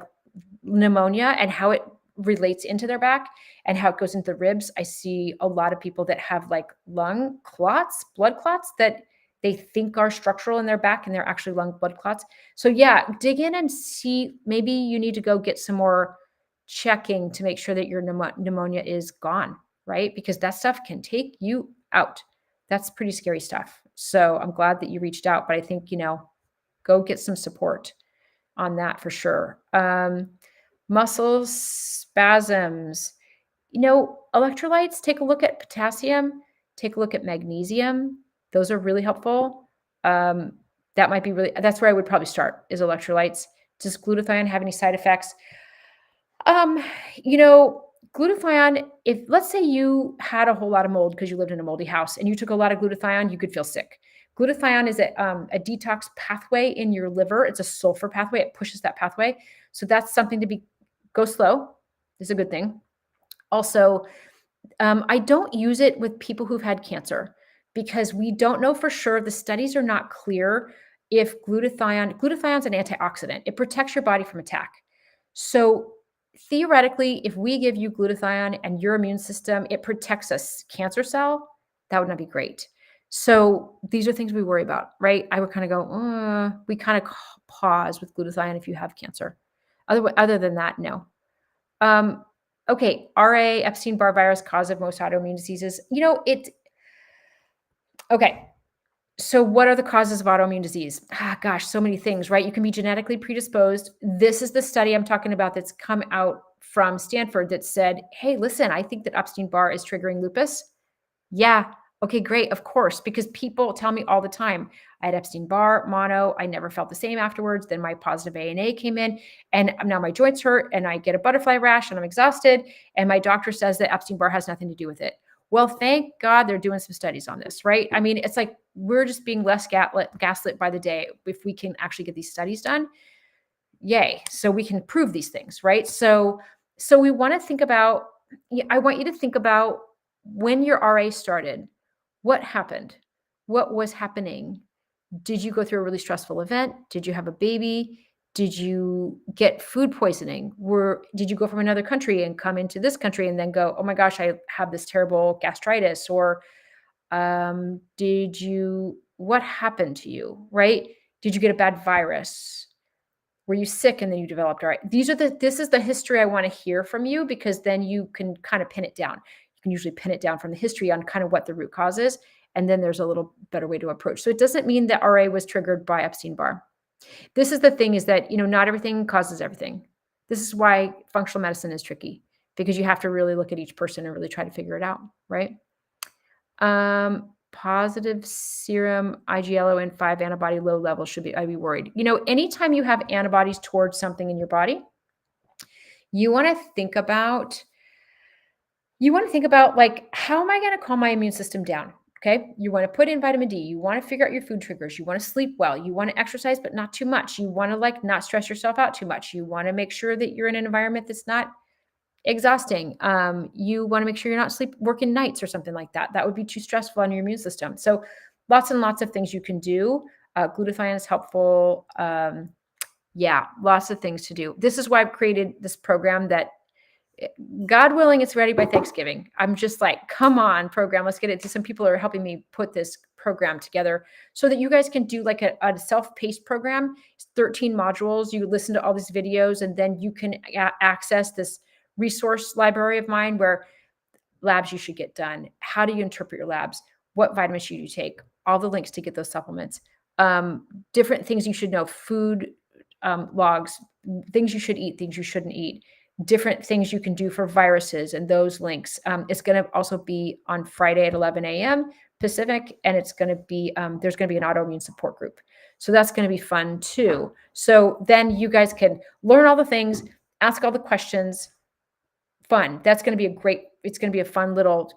pneumonia and how it relates into their back and how it goes into the ribs. I see a lot of people that have like lung clots, blood clots that they think are structural in their back and they're actually lung blood clots. So yeah, dig in and see, maybe you need to go get some more checking to make sure that your pneumonia is gone, right? Because that stuff can take you out. That's pretty scary stuff. So I'm glad that you reached out, but I think, go get some support on that for sure. Muscle spasms, electrolytes, take a look at potassium, take a look at magnesium. Those are really helpful. That's where I would probably start is electrolytes. Does glutathione have any side effects? Um, glutathione, if let's say you had a whole lot of mold because you lived in a moldy house and you took a lot of glutathione, you could feel sick. Glutathione is a detox pathway in your liver. It's a sulfur pathway. It pushes that pathway. So that's something to go slow is a good thing. Also, I don't use it with people who've had cancer because we don't know for sure. The studies are not clear if glutathione's an antioxidant. It protects your body from attack. So theoretically, if we give you glutathione and your immune system, it protects a cancer cell, that would not be great. So these are things we worry about, right? I would kind of go, we kind of pause with glutathione if you have cancer. Other than that, no. Okay, RA, Epstein-Barr virus, cause of most autoimmune diseases. Okay, so what are the causes of autoimmune disease? Gosh, so many things, right? You can be genetically predisposed. This is the study I'm talking about that's come out from Stanford that said, hey, listen, I think that Epstein-Barr is triggering lupus. Yeah. Okay, great. Of course, because people tell me all the time, I had Epstein-Barr, mono. I never felt the same afterwards. Then my positive ANA came in and now my joints hurt and I get a butterfly rash and I'm exhausted. And my doctor says that Epstein-Barr has nothing to do with it. Well, thank God they're doing some studies on this, right? I mean, it's like we're just being less gaslit by the day if we can actually get these studies done. Yay. So we can prove these things, right? So we want to think about, I want you to think about when your RA started, what happened? What was happening? Did you go through a really stressful event? Did you have a baby? Did you get food poisoning? Did you go from another country and come into this country and then go, oh my gosh, I have this terrible gastritis? Or what happened to you, right? Did you get a bad virus? Were you sick and then you developed? All right. This is the history I want to hear from you, because then you can kind of pin it down. You can usually pin it down from the history on kind of what the root cause is. And then there's a little better way to approach. So it doesn't mean that RA was triggered by Epstein-Barr. This is the thing, is that, not everything causes everything. This is why functional medicine is tricky, because you have to really look at each person and really try to figure it out, right? Positive serum IgLO 5 antibody low level I'd be worried. Anytime you have antibodies towards something in your body, you want to think about like, how am I going to calm my immune system down? Okay. You want to put in vitamin D. You want to figure out your food triggers. You want to sleep well. You want to exercise, but not too much. You want to like not stress yourself out too much. You want to make sure that you're in an environment that's not exhausting. You want to make sure you're not working nights or something like that. That would be too stressful on your immune system. So lots and lots of things you can do. Glutathione is helpful. Lots of things to do. This is why I've created this program that, God willing, it's ready by Thanksgiving. I'm just like, come on, program. Let's get it to some people who are helping me put this program together so that you guys can do like a self-paced program. It's 13 modules. You listen to all these videos, and then you can access this resource library of mine where labs you should get done. How do you interpret your labs? What vitamins should you take? All the links to get those supplements. Different things you should know, food logs, things you should eat, things you shouldn't eat, different things you can do for viruses, and those links. It's going to also be on Friday at 11 a.m. Pacific, and it's going to be, there's going to be an autoimmune support group. So that's going to be fun too. So then you guys can learn all the things, ask all the questions. Fun. That's going to be it's going to be a fun little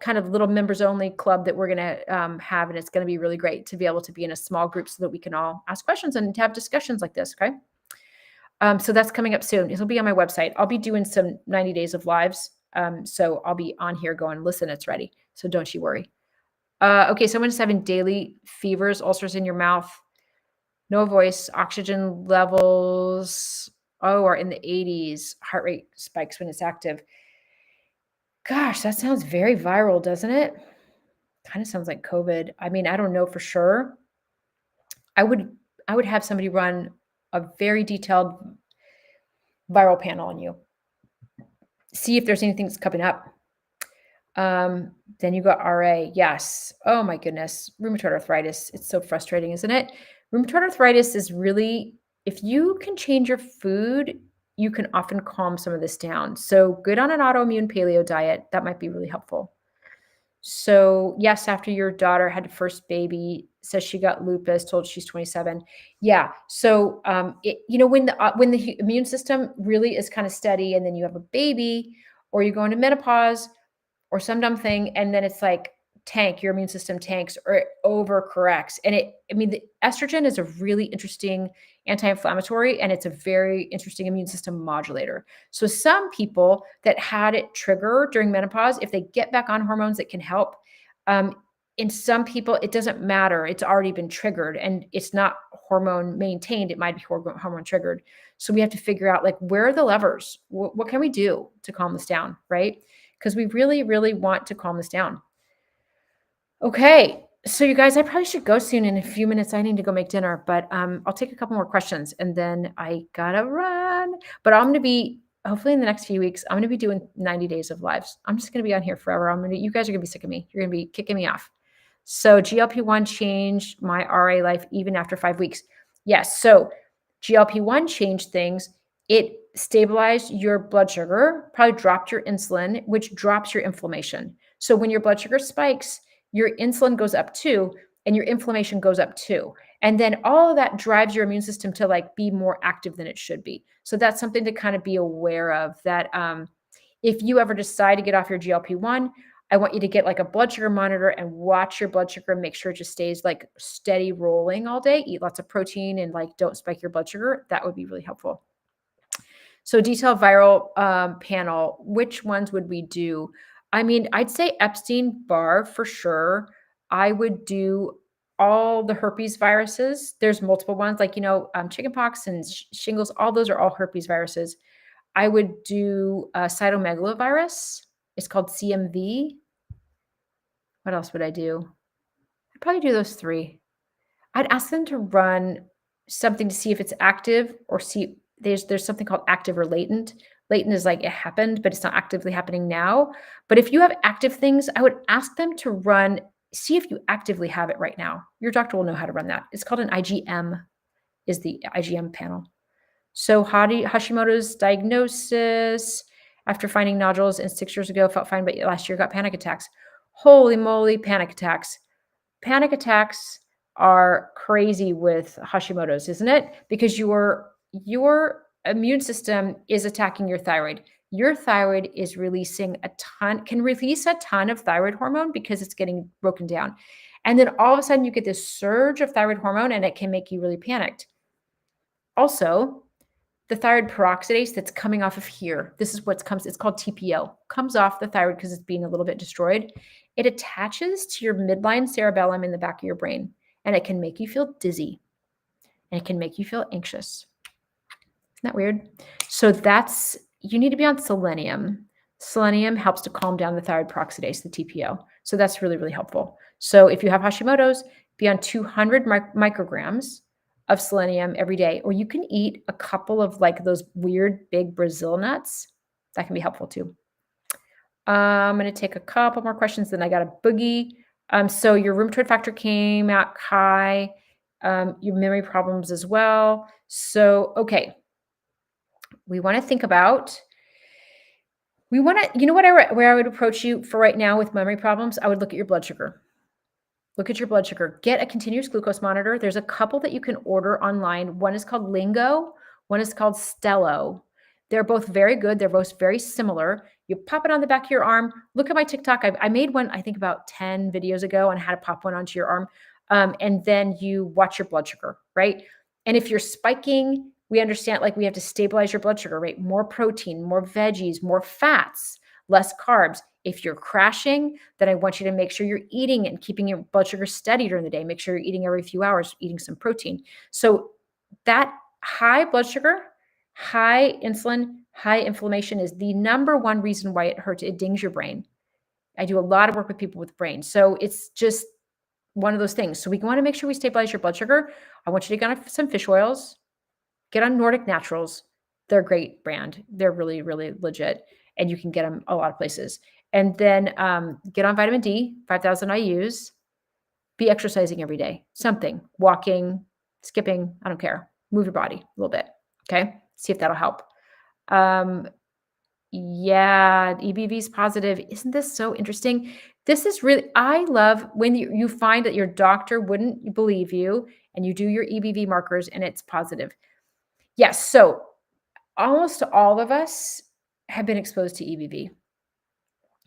members only club that we're going to have. And it's going to be really great to be able to be in a small group so that we can all ask questions and have discussions like this. Okay. So that's coming up soon. It'll be on my website. I'll be doing some 90 days of lives. So I'll be on here going, listen, it's ready. So don't you worry. Okay. Someone's having daily fevers, ulcers in your mouth, no voice, oxygen levels, are in the 80s, heart rate spikes when it's active. Gosh, that sounds very viral, doesn't it? Kind of sounds like COVID. I mean, I don't know for sure. I would have somebody run a very detailed viral panel on you. See if there's anything that's coming up. Then you got RA. Yes. Oh my goodness. Rheumatoid arthritis. It's so frustrating, isn't it? Rheumatoid arthritis is really, if you can change your food, you can often calm some of this down. So good on an autoimmune paleo diet. That might be really helpful. So yes, after your daughter had a first baby, says she got lupus, told she's 27. Yeah. So, when the immune system really is kind of steady, and then you have a baby, or you go into menopause or some dumb thing, and then it's like your immune system tanks, or it overcorrects. And the estrogen is a really interesting anti-inflammatory, and it's a very interesting immune system modulator. So some people that had it trigger during menopause, if they get back on hormones, it can help. In some people, it doesn't matter. It's already been triggered, and it's not hormone maintained. It might be hormone triggered. So we have to figure out, like, where are the levers? What can we do to calm this down, right? Because we really, really want to calm this down. Okay. So you guys, I probably should go soon. In a few minutes, I need to go make dinner, but I'll take a couple more questions, and then I gotta run. But I'm going to be, hopefully in the next few weeks, I'm going to be doing 90 days of lives. I'm just going to be on here forever. You guys are going to be sick of me. You're going to be kicking me off. So GLP-1 changed my RA life even after 5 weeks. Yes. So GLP-1 changed things. It stabilized your blood sugar, probably dropped your insulin, which drops your inflammation. So when your blood sugar spikes, your insulin goes up too, and your inflammation goes up too. And then all of that drives your immune system to like be more active than it should be. So that's something to kind of be aware of, that if you ever decide to get off your GLP-1, I want you to get like a blood sugar monitor and watch your blood sugar and make sure it just stays like steady rolling all day. Eat lots of protein and like don't spike your blood sugar. That would be really helpful. So detailed viral panel, which ones would we do? I mean, I'd say Epstein-Barr for sure. I would do all the herpes viruses. There's multiple ones like, chickenpox and shingles. All those are all herpes viruses. I would do cytomegalovirus. It's called CMV. What else would I do? I'd probably do those 3. I'd ask them to run something to see if it's active or see there's something called active or latent. Latent is like it happened, but it's not actively happening now. But if you have active things, I would ask them to run, see if you actively have it right now. Your doctor will know how to run that. It's called an IgM, is the IgM panel. So Hashimoto's diagnosis, after finding nodules and 6 years ago, felt fine, but last year got panic attacks. Holy moly, panic attacks. Panic attacks are crazy with Hashimoto's, isn't it? Because your immune system is attacking your thyroid. Your thyroid is can release a ton of thyroid hormone because it's getting broken down. And then all of a sudden you get this surge of thyroid hormone and it can make you really panicked. Also, the thyroid peroxidase that's coming off of here, it's called TPO, comes off the thyroid because it's being a little bit destroyed. It attaches to your midline cerebellum in the back of your brain, and it can make you feel dizzy, and it can make you feel anxious. Isn't that weird? So you need to be on selenium. Selenium helps to calm down the thyroid peroxidase, the TPO. So that's really, really helpful. So if you have Hashimoto's, be on 200 micrograms of selenium every day, or you can eat a couple of like those weird big Brazil nuts. That can be helpful too. I'm going to take a couple more questions, then I got a boogie. So your rheumatoid factor came out high, your memory problems as well. So, okay. We want to think about, where I would approach you for right now with memory problems, I would look at your blood sugar. Look at your blood sugar. Get a continuous glucose monitor. There's a couple that you can order online. One is called Lingo. One is called Stello. They're both very good. They're both very similar. You pop it on the back of your arm. Look at my TikTok. I made one, I think about 10 videos ago on how to pop one onto your arm. And then you watch your blood sugar, right? And if you're spiking, we understand like we have to stabilize your blood sugar, right? More protein, more veggies, more fats, less carbs. If you're crashing, then I want you to make sure you're eating and keeping your blood sugar steady during the day. Make sure you're eating every few hours, eating some protein. So that high blood sugar, high insulin, high inflammation is the number one reason why it hurts. It dings your brain. I do a lot of work with people with brain. So it's just one of those things. So we want to make sure we stabilize your blood sugar. I want you to get on some fish oils, get on Nordic Naturals. They're a great brand. They're really, really legit. And you can get them a lot of places. And then get on vitamin D, 5,000 IUs. Be exercising every day. Something, walking, skipping, I don't care. Move your body a little bit, okay? See if that'll help. Yeah, EBV is positive. Isn't this so interesting? This is really, I love when you find that your doctor wouldn't believe you and you do your EBV markers and it's positive. Yes, so almost all of us have been exposed to EBV.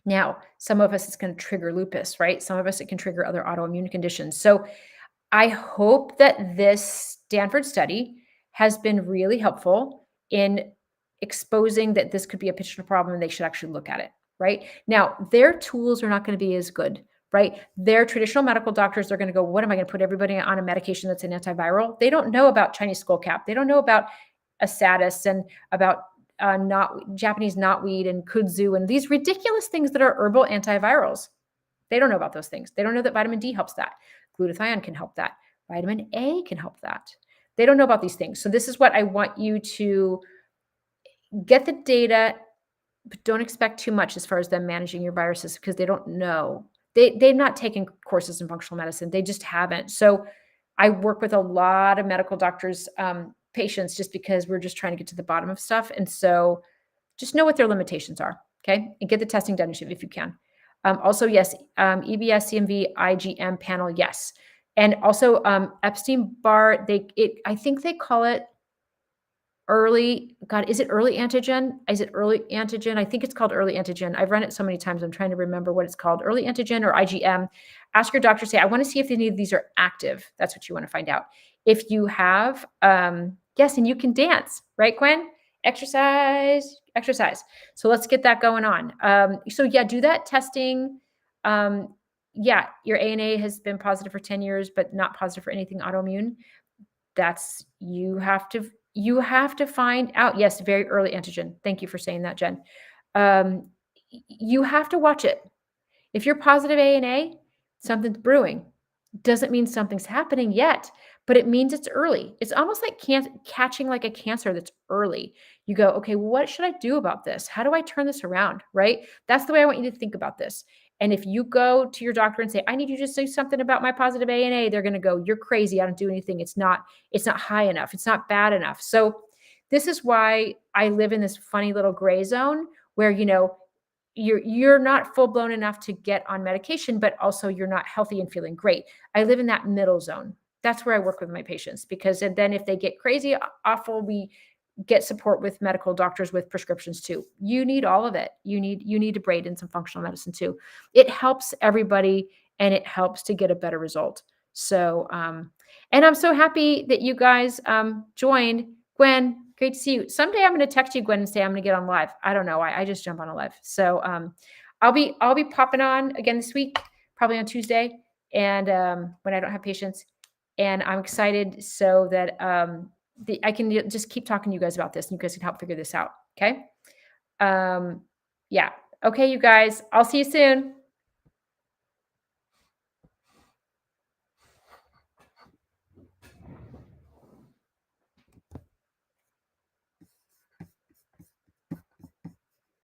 Now, some of us, it's going to trigger lupus, right? Some of us, it can trigger other autoimmune conditions. So I hope that this Stanford study has been really helpful in exposing that this could be a potential problem and they should actually look at it, right? Now, their tools are not going to be as good, right? Their traditional medical doctors are going to go, what am I going to put everybody on a medication that's an antiviral? They don't know about Chinese skullcap. They don't know about Asatis and about Japanese knotweed and kudzu and these ridiculous things that are herbal antivirals. They don't know about those things. They don't know that vitamin D helps that. Glutathione can help that. Vitamin A can help that. They don't know about these things. So this is what I want you to get the data, but don't expect too much as far as them managing your viruses because they don't know. They've not taken courses in functional medicine. They just haven't. So I work with a lot of medical doctors, patients, just because we're just trying to get to the bottom of stuff. And so just know what their limitations are, okay? And get the testing done if you can. Also, yes, EBS, CMV, IgM panel, yes. And also Epstein-Barr, I think they call it early, God, is it early antigen? Is it early antigen? I think it's called early antigen. I've run it so many times. I'm trying to remember what it's called. Early antigen or IgM. Ask your doctor, say, I want to see if any of these are active. That's what you want to find out. If you have, yes, and you can dance, right, Gwen? Exercise, exercise. So let's get that going on. So yeah, do that testing. Yeah, your ANA has been positive for 10 years, but not positive for anything autoimmune. That's you have to find out. Yes, very early antigen. Thank you for saying that, Jen. You have to watch it. If you're positive ANA, something's brewing. Doesn't mean something's happening yet, but it means it's early. It's almost like catching like a cancer that's early. You go, okay, what should I do about this? How do I turn this around? Right? That's the way I want you to think about this. And if you go to your doctor and say, I need you to say something about my positive ANA, they're going to go, you're crazy. I don't do anything. It's not high enough. It's not bad enough. So this is why I live in this funny little gray zone where, you're not full blown enough to get on medication, but also you're not healthy and feeling great. I live in that middle zone. That's where I work with my patients, because then if they get crazy awful, we get support with medical doctors with prescriptions too. You need all of it. You need to braid in some functional medicine too. It helps everybody and it helps to get a better result. So, and I'm so happy that you guys joined. Gwen, great to see you. Someday I'm going to text you, Gwen, and say I'm going to get on live. I don't know. I just jump on a live. So I'll be popping on again this week, probably on Tuesday, and when I don't have patients. And I'm excited so that I can just keep talking to you guys about this, and you guys can help figure this out. Okay. Yeah. Okay, you guys. I'll see you soon.